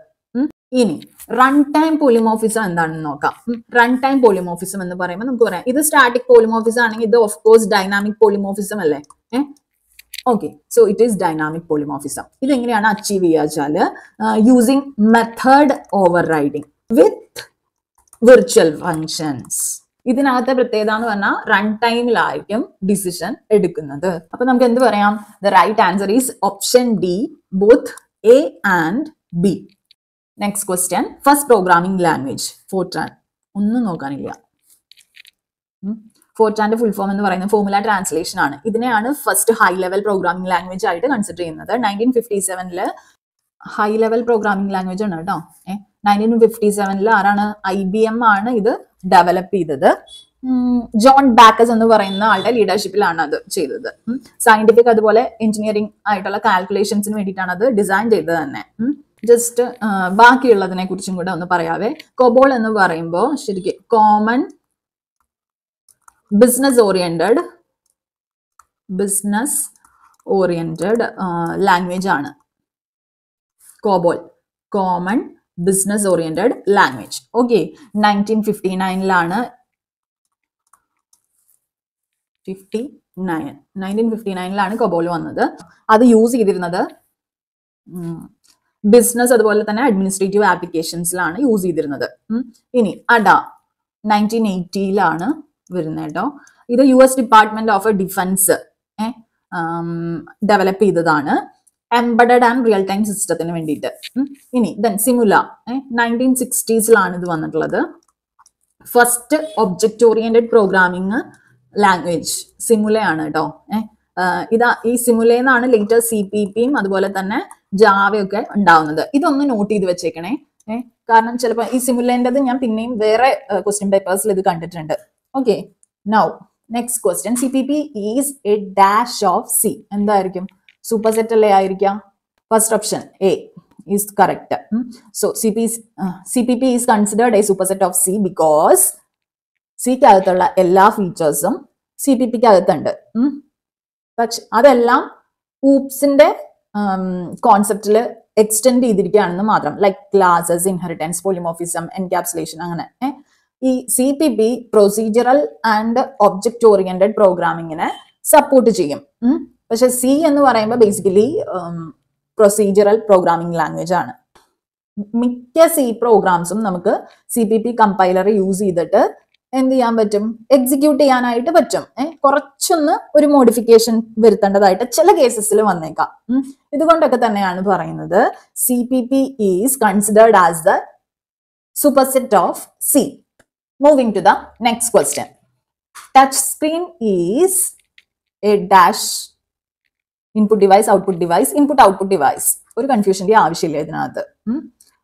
ഇനി റൺ ടൈം പോളിമോർഫിസം എന്താണെന്ന് നോക്കാം. റൺ ടൈം പോളിമോർഫിസം എന്ന് പറയുമ്പോൾ നമുക്ക് പറയാം ഇത് സ്റ്റാറ്റിക് പോളിമോർഫിസം ആണെങ്കിൽ ഇത് ഓഫ് കോഴ്സ് ഡൈനാമിക് പോളിമോർഫിസം അല്ലേ. Okay, so it is dynamic polymorphism. ഇതെങ്ങനെയാണ് അച്ചീവ് ചെയ്യുക വെച്ചാൽ യൂസിങ് മെത്തേഡ് ഓവർ റൈഡിങ് വിത്ത് വിർച്വൽ ഫങ്ഷൻസ്. ഇതിനകത്തെ പ്രത്യേകത എന്ന് പറഞ്ഞാൽ റൺ ടൈമിലായിരിക്കും ഡിസിഷൻ എടുക്കുന്നത്. അപ്പൊ നമുക്ക് എന്ത് പറയാം? The right answer is option D, both A and B. Next question, first programming language Fortran. ഒന്നും നോക്കാനില്ല. ഫോർട്രാന്റെ ഫുൾ ഫോം എന്ന് പറയുന്നത് ഫോർമുല ട്രാൻസ്ലേഷൻ ആണ്. ഇതിനെയാണ് first high level programming language ആയിട്ട് കൺസിഡർ ചെയ്യുന്നത്. 1957 ഹൈ ലെവൽ പ്രോഗ്രാമിംഗ് ലാംഗ്വേജ് ആണ് കേട്ടോ. 1957 ആരാണ്? IBM ആണ് ഇത് ഡെവലപ്പ് ചെയ്തത്. ജോൺ ബാക്കസ് എന്ന് പറയുന്ന ആളുടെ ലീഡർഷിപ്പിലാണ് അത് ചെയ്തത്. സയന്റിഫിക് അതുപോലെ എഞ്ചിനീയറിംഗ് ആയിട്ടുള്ള കാൽക്കുലേഷൻസിന് വേണ്ടിയിട്ടാണ് അത് ഡിസൈൻ ചെയ്തത് തന്നെ. ജസ്റ്റ് ബാക്കിയുള്ളതിനെ കുറിച്ചും കൂടെ ഒന്ന് പറയാവേ. കോബോൾ എന്ന് പറയുമ്പോൾ ശരിക്കും കോമൺ ബിസിനസ് ഓറിയന്റഡ് ലാംഗ്വേജ് ആണ് COBOL. Common business oriented language. Okay, 1959 COBOL വന്നത്. അത് യൂസ് ചെയ്തിരുന്നത് ബിസിനസ് അതുപോലെ തന്നെ അഡ്മിനിസ്ട്രേറ്റീവ് ആപ്ലിക്കേഷൻസിലാണ് യൂസ് ചെയ്തിരുന്നത്. ഇനി അഡ 1980 വരുന്നത് കേട്ടോ. ഇത് US department of defence develop ചെയ്തതാണ് എംബഡഡ് ആൻഡ് റിയൽ ടൈം സിസ്റ്റത്തിന് വേണ്ടിയിട്ട്. ഇനി ദെൻ സിമുല 1960s ഇത് വന്നിട്ടുള്ളത്. First object oriented programming language സിമുലയാണ് കേട്ടോ. ഈ സിമുലയെന്നാണ് ലേറ്റർ CPPയും അതുപോലെ തന്നെ ജാവയൊക്കെ ഉണ്ടാവുന്നത്. ഇതൊന്ന് നോട്ട് ചെയ്ത് വെച്ചേക്കണേ. കാരണം ചിലപ്പോൾ ഈ സിമുലേൻ്റെത് ഞാൻ പിന്നെയും വേറെ ക്വസ്റ്റ്യൻ പേപ്പേഴ്സിൽ ഇത് കണ്ടിട്ടുണ്ട്. Okay, now next question, CPP is A dash of C. എന്തായിരിക്കും? സൂപ്പർ സെറ്റ് അല്ലേ ആയിരിക്കാം? First option A is correct. So CPP is considered A super set of C because സിക്ക് അകത്തുള്ള എല്ലാ ഫീച്ചേഴ്സും CPPക്ക് അകത്തുണ്ട്. പക്ഷെ അതെല്ലാം ഊപ്സിന്റെ കോൺസെപ്റ്റിൽ എക്സ്റ്റെൻഡ് ചെയ്തിരിക്കുകയാണെന്ന് മാത്രം. Like classes, inheritance, polymorphism, encapsulation അങ്ങനെ. ഈ CPP procedural and object oriented പ്രോഗ്രാമിങ്ങിനെ സപ്പോർട്ട് ചെയ്യും. പക്ഷെ C എന്ന് പറയുമ്പോൾ ബേസിക്കലി പ്രൊസീജറൽ പ്രോഗ്രാമിംഗ് ലാംഗ്വേജ് ആണ്. മിക്ക C പ്രോഗ്രാംസും നമുക്ക് CPP കമ്പൈലർ യൂസ് ചെയ്തിട്ട് എന്ത് ചെയ്യാൻ പറ്റും? എക്സിക്യൂട്ട് ചെയ്യാനായിട്ട് പറ്റും. കുറച്ചൊന്ന് ഒരു മോഡിഫിക്കേഷൻ വരുത്തേണ്ടതായിട്ട് ചില കേസസിൽ വന്നേക്കാം. ഇതുകൊണ്ടൊക്കെ തന്നെയാണ് പറയുന്നത് CPP is considered as the superset of C. Moving to the next question. Touch screen is a dash input device, output device, input output device. ഒരു കൺഫ്യൂഷന്റെ ആവശ്യമില്ല ഇതിനകത്ത്.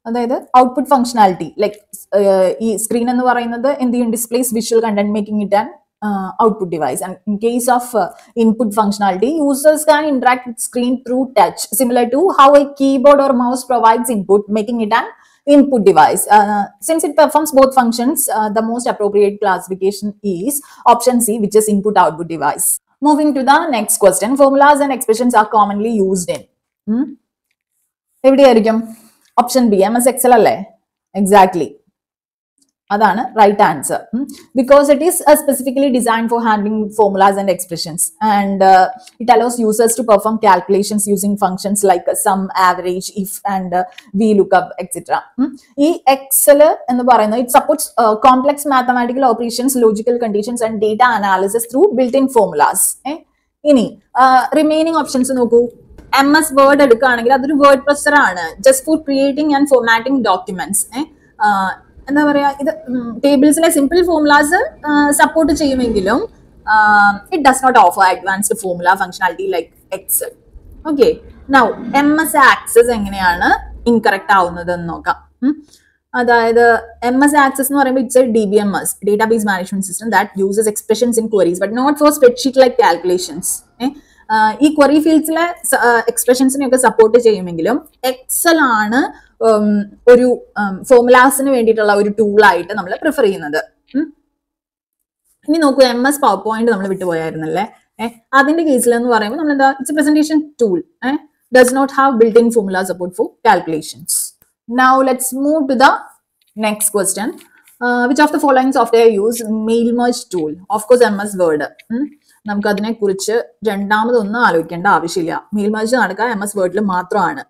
അതായത് ഔട്ട്പുട്ട് ഫംഗ്ഷനാലിറ്റി ലൈക്ക് ഈ സ്ക്രീൻ എന്ന് പറയുന്നത് എന്ത് ചെയ്യും? Displays visual content, making it an output device. And in case of input functionality, users can interact with screen through touch, similar to how a keyboard or mouse provides input, making it an input device. Since it performs both functions, the most appropriate classification is option C, which is input output device. Moving to the next question, formulas and expressions are commonly used in. എവിടെയായിരിക്കും? Option B, MS Excel അല്ലേ? Exactly. Adana right answer. Because it is specifically designed for handling formulas and expressions, and it allows users to perform calculations using functions like sum, average, if, and VLOOKUP, etc. Excel ennu parayunnu, it supports complex mathematical operations, logical conditions, and data analysis through built-in formulas. Ini remaining options noku. MS Word edukaanengil adoru word processor aanu, just for creating and formatting documents. എന്താ പറയാ, ഇത് ടേബിൾസിലെ simple formulas support ചെയ്യുമെങ്കിലും it does not offer advanced formula functionality like Excel. Okay, now MS access എങ്ങനെയാണ് incorrect ആവുന്നത് എന്ന് നോക്കാം. അതായത് MS ആക്സസ് എന്ന് പറയുമ്പോൾ it's a DBMS, database management system, that uses expressions in queries but not for spreadsheet like calculations. ഈ query ഫീൽഡ്സിലെ എക്സ്പ്രഷൻസിനെ ഒക്കെ സപ്പോർട്ട് ചെയ്യുമെങ്കിലും എക്സൽ ആണ് ഒരു ഫോർമുലാസിന് വേണ്ടിയിട്ടുള്ള ഒരു ടൂളായിട്ട് നമ്മൾ പ്രിഫർ ചെയ്യുന്നത്. ഇനി നോക്കൂ, MS PowerPoint നമ്മൾ വിട്ടുപോയായിരുന്നല്ലേ. അതിന്റെ കേസിൽ എന്ന് പറയുമ്പോൾ നമ്മൾ എന്താ, it's a presentation tool, does not have built in formula support for calculations. Now let's move to the next question. Which of the following software use mail merge tool? Of course MS Word. നമുക്ക് അതിനെ കുറിച്ച് രണ്ടാമതൊന്നും ആലോചിക്കേണ്ട ആവശ്യമില്ല. Mail merge നടക്കുക MS Wordൽ മാത്രമാണ്.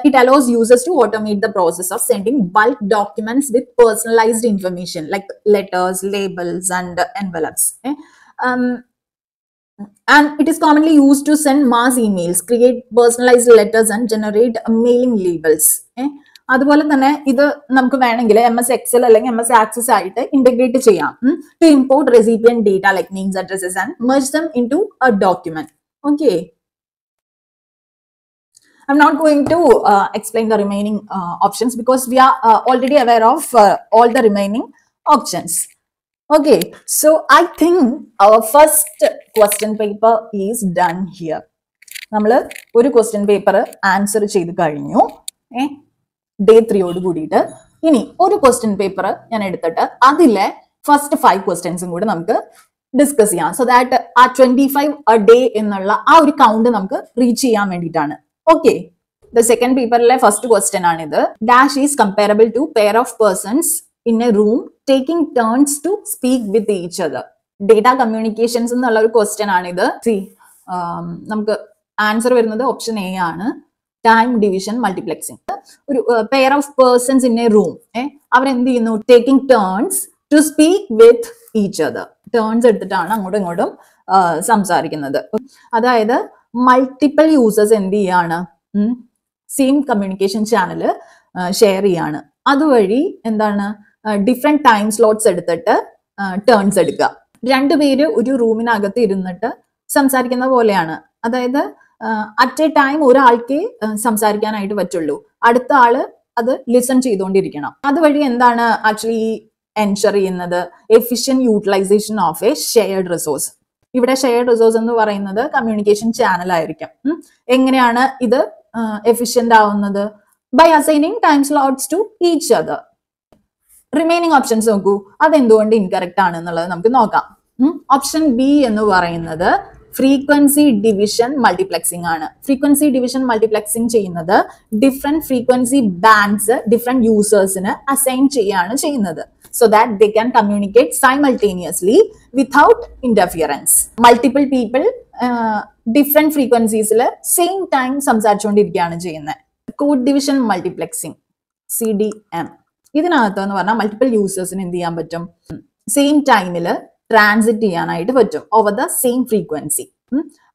It allows users to automate the process of sending bulk documents with personalised information like letters, labels and envelopes. And it is commonly used to send mass emails, create personalized letters and generate mailing labels. അതുപോലെ തന്നെ ഇത് നമുക്ക് വേണമെങ്കിൽ MS Excel അല്ലെങ്കിൽ MS Access ആയിട്ട് integrate ചെയ്യാം to import recipient data like names, addresses and merge them into a document. Okay, I'm not going to explain the remaining options because we are already aware of all the remaining options. Okay, so I think our first question paper is done here. നമ്മൾ ഒരു question paper answer ചെയ്ത് കഴിഞ്ഞു day 3 ഓട് കൂടിയിട്ട്. ഇനി ഒരു question paper ഞാൻ എടുത്തിട്ട് അതിലെ ഫസ്റ്റ് 5 ക്വസ്റ്റ്യൻസും കൂടി നമുക്ക് ഡിസ്കസ് ചെയ്യാം. സോ ദാറ്റ് ആ 25 a day എന്നുള്ള ആ ഒരു കൗണ്ട് നമുക്ക് റീച്ച് ചെയ്യാൻ വേണ്ടിയിട്ടാണ്. ഓക്കെ, ദ സെക്കൻഡ് പേപ്പറിലെ ഫസ്റ്റ് ക്വസ്റ്റ്യൻ ആണിത്. Dash is comparable to pair of persons in a room taking turns to speak with each other. Data communications എന്നുള്ള ഒരു ക്വസ്റ്റ്യൻ ആണിത്. നമുക്ക് ആൻസർ വരുന്നത് ഓപ്ഷൻ എ ആണ്, ടൈം ഡിവിഷൻ മൾട്ടിപ്ലെക്സിംഗ്. ഒരു pair of persons in a room, അവരെന്ത് ചെയ്യുന്നു, taking turns to speak with each other. Turns എടുത്തിട്ടാണ് അങ്ങോട്ടും ഇങ്ങോട്ടും സംസാരിക്കുന്നത്. അതായത് മൾട്ടിപ്പിൾ യൂസേഴ്സ് എന്ത് ചെയ്യാണ്, സെയിം കമ്മ്യൂണിക്കേഷൻ ചാനൽ ഷെയർ ചെയ്യാണ്. അതുവഴി എന്താണ്, ഡിഫറെന്റ് ടൈം സ്ലോട്ട്സ് എടുത്തിട്ട് ടേൺസ് എടുക്കുക. രണ്ടുപേര് ഒരു റൂമിനകത്ത് ഇരുന്നിട്ട് സംസാരിക്കുന്ന പോലെയാണ്. അതായത് അറ്റ് എ ടൈം ഒരാൾക്ക് സംസാരിക്കാനായിട്ട് പറ്റുള്ളൂ, അടുത്ത ആള് അത് ലിസൺ ചെയ്തുകൊണ്ടിരിക്കണം. അതുവഴി എന്താണ് ആക്ച്വലി എൻഷർ ചെയ്യുന്നത്, efficient utilisation of a shared resource. ഇവിടെ ഷെയർഡ് റിസോഴ്സ് എന്ന് പറയുന്നത് കമ്മ്യൂണിക്കേഷൻ ചാനൽ ആയിരിക്കും. എങ്ങനെയാണ് ഇത് എഫിഷ്യന്റ് ആവുന്നത്? By assigning time slots to each other. Remaining options നോക്കൂ, അതെന്തുകൊണ്ട് ഇൻകറക്റ്റ് ആണ് എന്നുള്ളത് നമുക്ക് നോക്കാം. ഓപ്ഷൻ ബി എന്ന് പറയുന്നത് ഫ്രീക്വൻസി ഡിവിഷൻ മൾട്ടിപ്ലെക്സിംഗ് ആണ്. ഫ്രീക്വൻസി ഡിവിഷൻ മൾട്ടിപ്ലെക്സിംഗ് ചെയ്യുന്നത് ഡിഫറെന്റ് ഫ്രീക്വൻസി ബാൻഡ്സ് ഡിഫറെന്റ് യൂസേഴ്സിന് അസൈൻ ചെയ്യാണ് ചെയ്യുന്നത്, so that they can communicate simultaneously without interference. Multiple people different ഫ്രീക്വൻസീസിൽ സെയിം ടൈം സംസാരിച്ചുകൊണ്ടിരിക്കുകയാണ് ചെയ്യുന്നത്. കോഡ് ഡിവിഷൻ മൾട്ടിപ്ലെക്സിംഗ് CDM, ഇതിനകത്ത് എന്ന് പറഞ്ഞാൽ മൾട്ടിപ്പിൾ യൂസേഴ്സിന് എന്ത് ചെയ്യാൻ പറ്റും, സെയിം ടൈമിൽ ട്രാൻസിറ്റ് ചെയ്യാനായിട്ട് പറ്റും ഓവർ ദ സെയിം ഫ്രീക്വൻസി.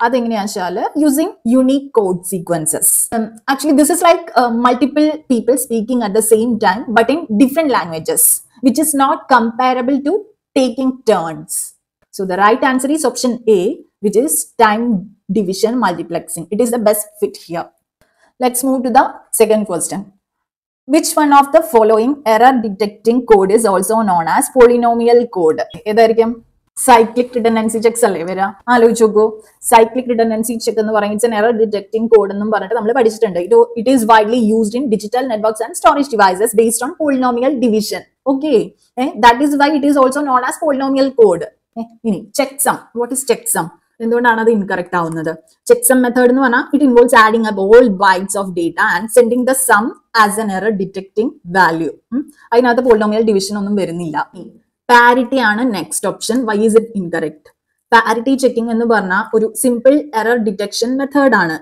അതെങ്ങനെയാ വെച്ചാൽ using unique code sequences. Actually this is like multiple people speaking at the same time but in different languages, which is not comparable to taking turns. So the right answer is option A, which is time division multiplexing. It is the best fit here. Let's move to the second question. Which one of the following error detecting code is also known as polynomial code? ഏതായിരിക്കും? Cyclic redundancy checks അല്ലേ വരാ? ആലോചിച്ച് നോക്കൂ. Cyclic redundancy check എന്ന് പറയുന്നത് an error detecting code എന്നും പറഞ്ഞിട്ട് നമ്മൾ പഠിച്ചിട്ടുണ്ട്. It is widely used in digital networks and storage devices based on polynomial division. Okay, that is why it is also known as polynomial code. ഇനി checksum. What is checksum? എന്തുകൊണ്ടാണ് അത് incorrect ആവുന്നത്? Checksum method എന്ന് പറഞ്ഞാൽ it involves adding up all bytes of data and sending the sum as an error detecting value. അതിനകത്ത് polynomial division ഒന്നും വരുന്നില്ല. Parity ആണ് next option. Why is it incorrect? Parity checking എന്ന് പറഞ്ഞാൽ ഒരു സിമ്പിൾ എറർ ഡിറ്റക്ഷൻ മെത്തേഡ് ആണ്.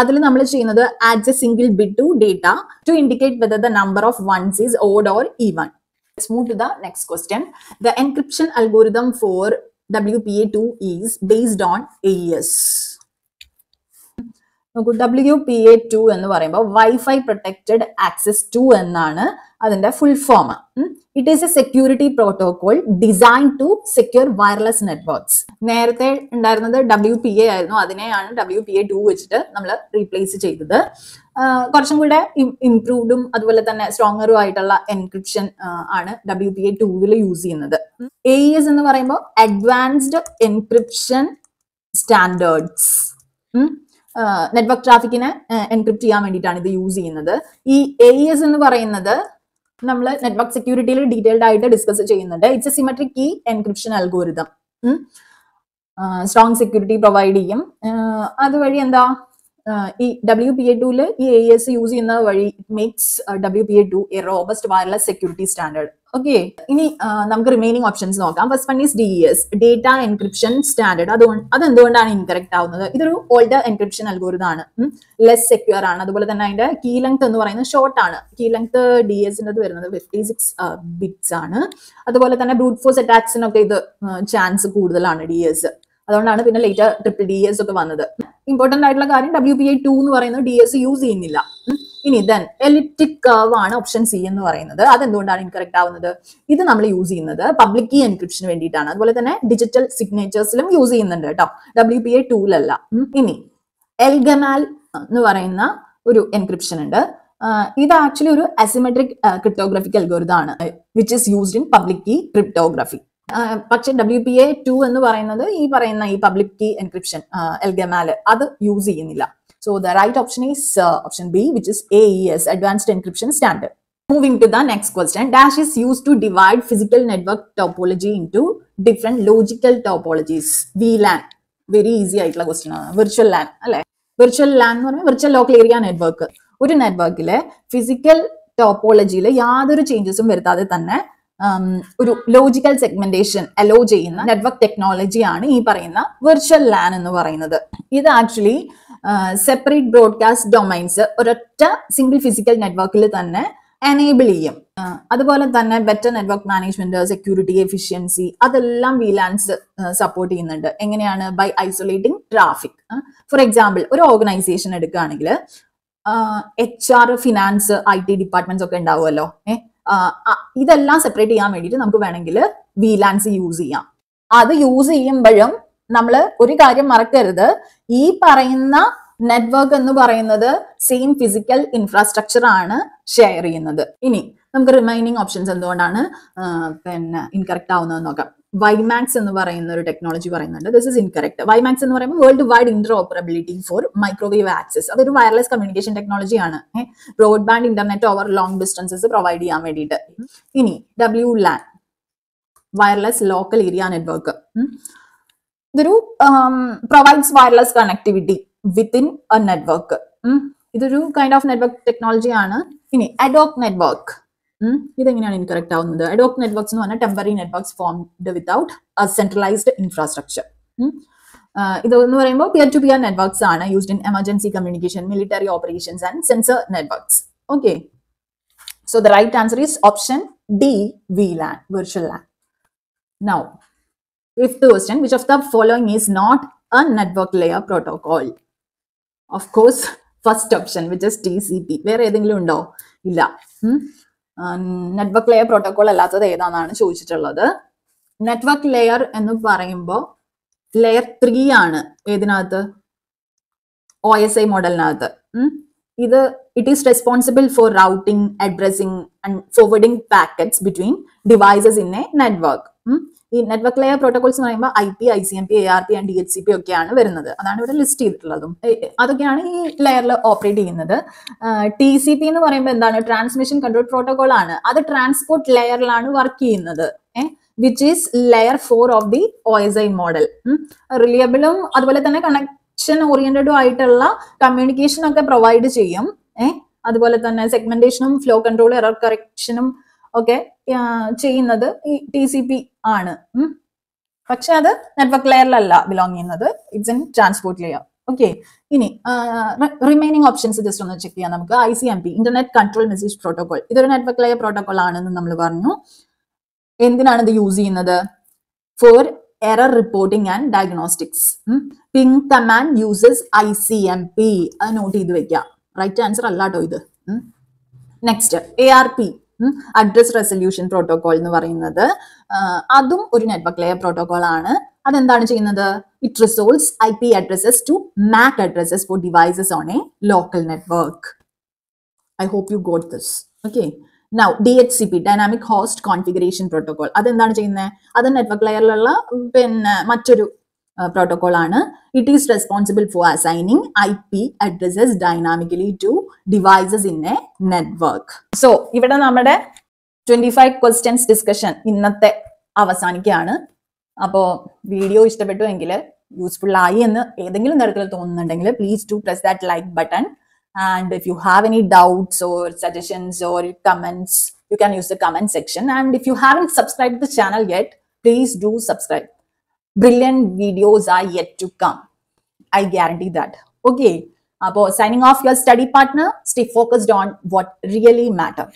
അതിൽ നമ്മൾ ചെയ്യുന്നത് adds a single bit to data to indicate whether the number of ones is odd or even. Let's move to the next question. The encryption algorithm for WPA2 is based on AES. WPA2 എന്ന് പറയുമ്പോൾ wifi protected access 2 എന്നാണ് അതിന്റെ full form. It is a security protocol design to secure wireless networks. നേരത്തെ ഉണ്ടായിരുന്നത് WPA ആയിരുന്നു, അതിനെയാണ് WPA2 വെച്ചിട്ട് നമ്മൾ റീപ്ലേസ് ചെയ്തത്. കുറച്ചും കൂടെ ഇംപ്രൂവ്ഡും അതുപോലെ തന്നെ സ്ട്രോങ്ങറും ആയിട്ടുള്ള എൻക്രിപ്ഷൻ ആണ് WPA2 യൂസ് ചെയ്യുന്നത്. AES എന്ന് പറയുമ്പോൾ അഡ്വാൻസ്ഡ് എൻക്രിപ്ഷൻ സ്റ്റാൻഡേർഡ്സ്. നെറ്റ്വർക്ക് ട്രാഫിക്കിനെ എൻക്രിപ്റ്റ് ചെയ്യാൻ വേണ്ടിയിട്ടാണ് ഇത് യൂസ് ചെയ്യുന്നത്. ഈ AES എന്ന് പറയുന്നത് നമ്മൾ നെറ്റ്വർക്ക് സെക്യൂരിറ്റിയിൽ ഡീറ്റെയിൽഡ് ആയിട്ട് ഡിസ്കസ് ചെയ്യുന്നുണ്ട്. It's a symmetric key encryption algorithm. Strong security provide ചെയ്യും. അതുവഴി എന്താ ഈ WPA2 ഈ AES യൂസ് ചെയ്യുന്ന വഴി makes WPA2 A robust wireless security standard. Okay, ഇനി നമുക്ക് റിമൈനിങ് ഓപ്ഷൻസ് നോക്കാം. First one is DES, data encryption standard. അതെന്തുകൊണ്ടാണ് ഇൻകറക്റ്റ് ആവുന്നത്? ഇതൊരു ഓൾഡർ എൻക്രിപ്ഷൻ അൽഗോരിതം ആണ്, ലെസ് സെക്യൂർ ആണ്. അതുപോലെ തന്നെ അതിന്റെ കീ ലെങ്ത് എന്ന് പറയുന്നത് ഷോർട്ട് ആണ്. കീ ലെങ്ത് DES വരുന്നത് 56 ബിറ്റ്സ് ആണ്. അതുപോലെ തന്നെ ബ്രൂട്ട് ഫോഴ്സ് അറ്റാക്സിനൊക്കെ ഇത് ചാൻസ് കൂടുതലാണ് DES. അതുകൊണ്ടാണ് പിന്നെ ലേറ്റർ DES ഒക്കെ വന്നത്. ഇമ്പോർട്ടന്റ് ആയിട്ടുള്ള കാര്യം WPA2 എന്ന് പറയുന്നത് DES യൂസ് ചെയ്യുന്നില്ല. ഇനി ദെൻ എലിപ്റ്റിക് കർവ് ആണ് ഓപ്ഷൻ സി എന്ന് പറയുന്നത്. അതെന്തുകൊണ്ടാണ് ഇൻകറക്റ്റ് ആവുന്നത്? ഇത് നമ്മൾ യൂസ് ചെയ്യുന്നത് പബ്ലിക് കീ എൻക്രിപ്ഷന് വേണ്ടിയിട്ടാണ്. അതുപോലെ തന്നെ ഡിജിറ്റൽ സിഗ്നേച്ചേഴ്സിലും യൂസ് ചെയ്യുന്നുണ്ട് കേട്ടോ, WPA2 ഇനി എൽഗമാൽ എന്ന് പറയുന്ന ഒരു എൻക്രിപ്ഷൻ ഉണ്ട്. ഇത് ആക്ച്വലി ഒരു അസിമെട്രിക് ക്രിപ്റ്റോഗ്രാഫിക് അൽഗോരിതം ആണ് which is used in public key cryptography. പക്ഷെ WPA2 എന്ന് പറയുന്നത് ഈ പബ്ലിക് കീ എൻക്രിപ്ഷൻ എൽഗമാൽ അത് യൂസ് ചെയ്യുന്നില്ല. So the right option is option B, which is AES, Advanced Encryption Standard. Moving to the next question. Dash is used to divide physical network topology into different logical topologies. VLAN. Very easy ആയിട്ടുള്ള question ആണ്. Virtual LAN അല്ലെ? Virtual LAN എന്ന് പറഞ്ഞാൽ Virtual Local Area Network. ഒരു നെറ്റ്വർക്കിലെ physical ടോപ്പോളജിയിൽ യാതൊരു ചേഞ്ചസും വരുത്താതെ തന്നെ ഒരു ലോജിക്കൽ സെഗ്മെന്റേഷൻ അലോ ചെയ്യുന്ന നെറ്റ്വർക്ക് ടെക്നോളജിയാണ് ഈ പറയുന്ന വിർച്വൽ ലാൻ എന്ന് പറയുന്നത്. ഇത് ആക്ച്വലി സെപ്പറേറ്റ് ബ്രോഡ്കാസ്റ്റ് ഡൊമൈൻസ് ഒരൊറ്റ സിംഗിൾ ഫിസിക്കൽ നെറ്റ്വർക്കിൽ തന്നെ എനേബിൾ ചെയ്യും. അതുപോലെ തന്നെ better network management, security, efficiency അതെല്ലാം VLANs സപ്പോർട്ട് ചെയ്യുന്നുണ്ട്. എങ്ങനെയാണ്? By isolating traffic. For example, ഒരു ഓർഗനൈസേഷൻ എടുക്കുകയാണെങ്കിൽ HR, ഫിനാൻസ്, IT ഡിപ്പാർട്ട്മെന്റ്സ് ഒക്കെ ഉണ്ടാവുമല്ലോ. ഇതെല്ലാം സെപ്പറേറ്റ് ചെയ്യാൻ വേണ്ടിയിട്ട് നമുക്ക് വേണമെങ്കിൽ VLANs യൂസ് ചെയ്യാം. അത് യൂസ് ചെയ്യുമ്പോഴും നമ്മൾ ഒരു കാര്യം മറക്കരുത്, ഈ പറയുന്ന നെറ്റ്വർക്ക് എന്ന് പറയുന്നത് സെയിം ഫിസിക്കൽ ഇൻഫ്രാസ്ട്രക്ചർ ആണ് ഷെയർ ചെയ്യുന്നത്. ഇനി നമുക്ക് റിമൈനിങ് ഓപ്ഷൻസ് എന്തുകൊണ്ടാണ് പിന്നെ ഇൻകറക്റ്റ് ആവുന്നത് നോക്കാം. വൈമാക്സ് എന്ന് പറയുന്ന ഒരു ടെക്നോളജി പറയുന്നുണ്ട്. This is incorrect. വൈമാക്സ് എന്ന് പറയുമ്പോൾ world wide interoperability for microwave access. അതൊരു വയർലെസ് കമ്മ്യൂണിക്കേഷൻ ടെക്നോളജിയാണ്. Broadband internet over long distances provide ചെയ്യാൻ വേണ്ടിയിട്ട്. ഇനി WLAN, wireless local area network. ഇതൊരു provides wireless connectivity within a network. ഇതൊരു കൈൻഡ് ഓഫ് നെറ്റ്വർക്ക് ടെക്നോളജി ആണ്. ഇനി അഡോക് നെറ്റ്വർക്ക്. ഇതെങ്ങനെയാണ് ഇൻകറക്റ്റ് ആവുന്നത്? അഡോക് നെറ്റ്വർക്ക്സ് എന്ന് പറഞ്ഞാൽ temporary networks formed without a centralised infrastructure. ഇതെന്ന് പറയുമ്പോൾ പിയർ ടു പിയർ നെറ്റ്വർക്ക്സ് ആണ് used in emergency communication, military operations and sensor networks. Okay, so the right answer is option D, VLAN, virtual LAN. Now, fifth question, which of the following is not a network layer protocol? Of course, first option, which is TCP. വേറെ ഏതെങ്കിലും ഉണ്ടോ? ഇല്ല. Network layer protocol അല്ലാത്തത് ഏതാണെന്നാണ് ചോദിച്ചിട്ടുള്ളത്. Network layer എന്ന് പറയുമ്പോൾ layer 3 ആണ്. ഏതിനകത്ത്? OSI മോഡലിനകത്ത്. ഇത് it is responsible for routing, addressing and forwarding packets between devices in A network. ഈ നെറ്റ്വർക്ക് ലെയർ പ്രോട്ടോകോൾസ് എന്ന് പറയുമ്പോൾ IP, ICMP, ARP and DHCP ഒക്കെയാണ് വരുന്നത്. അതാണ് ഇവിടെ ലിസ്റ്റ് ചെയ്തിട്ടുള്ളതും. അതൊക്കെയാണ് ഈ ലെയറിൽ ഓപ്പറേറ്റ് ചെയ്യുന്നത്. TCP എന്ന് പറയുമ്പോൾ എന്താണ്? ട്രാൻസ്മിഷൻ കൺട്രോൾ പ്രോട്ടോകോൾ ആണ്. അത് ട്രാൻസ്പോർട്ട് ലെയറിലാണ് വർക്ക് ചെയ്യുന്നത്. which is layer 4 of the OSI model. Reliable അതുപോലെ തന്നെ കണക്ഷൻ ഓറിയന്റഡും ആയിട്ടുള്ള കമ്മ്യൂണിക്കേഷൻ ഒക്കെ പ്രൊവൈഡ് ചെയ്യും. അതുപോലെ തന്നെ സെഗ്മെന്റേഷനും ഫ്ലോ കൺട്രോൾ എറർ കറക്ഷനും ഒക്കെ ചെയ്യുന്നത് ഈ TCP ആണ്. പക്ഷെ അത് നെറ്റ്വർക്ക് ലെയറിലല്ല ബിലോങ് ചെയ്യുന്നത്, it's in transport layer. Okay, ഇനി റിമൈനിങ് ഓപ്ഷൻസ് ജസ്റ്റ് ഒന്ന് ചെക്ക് ചെയ്യാം നമുക്ക്. ICMP internet control message protocol, ഇതൊരു നെറ്റ്വർക്ക് ലെയർ പ്രോട്ടോകോൾ ആണെന്ന് നമ്മൾ പറഞ്ഞു. എന്തിനാണ് ഇത് യൂസ് ചെയ്യുന്നത്? For error reporting and diagnostics. Ping command uses ICMP, അത് നോട്ട് ചെയ്ത് വെക്കാം. റൈറ്റ് ആൻസർ അല്ലാട്ടോ ഇത്. Next ARP address resolution protocol എന്ന് പറയുന്നത് അതും ഒരു നെറ്റ്വർക്ക് ലെയർ പ്രോട്ടോകോൾ ആണ്. അതെന്താണ് ചെയ്യുന്നത്? It resolves IP addresses to MAC addresses for devices on a local network. I hope you got this. Okay. Now DHCP dynamic host configuration protocol, അതെന്താണ് ചെയ്യുന്നത്? അത് നെറ്റ്വർക്ക് ലെയറിലുള്ള പിന്നെ മറ്റൊരു പ്രോട്ടോകോൾ ആണ്. It is responsible for assigning IP addresses dynamically to devices in a network. So ഇവിടെ നമ്മുടെ 25 questions discussion ഇന്നത്തെ അവസാനിക്കുകയാണ്. അപ്പോൾ വീഡിയോ ഇഷ്ടപ്പെട്ടു എങ്കിൽ, യൂസ്ഫുൾ ആയി എന്ന് ഏതെങ്കിലും തരത്തിൽ തോന്നുന്നുണ്ടെങ്കിൽ, please to press that like button. And if you have any doubts or suggestions or comments, you can use the comment section. And if you haven't subscribed to the channel yet, please do subscribe. Brilliant videos are yet to come. I guarantee that. Okay. Signing off, your study partner. Stay focused on what really matters.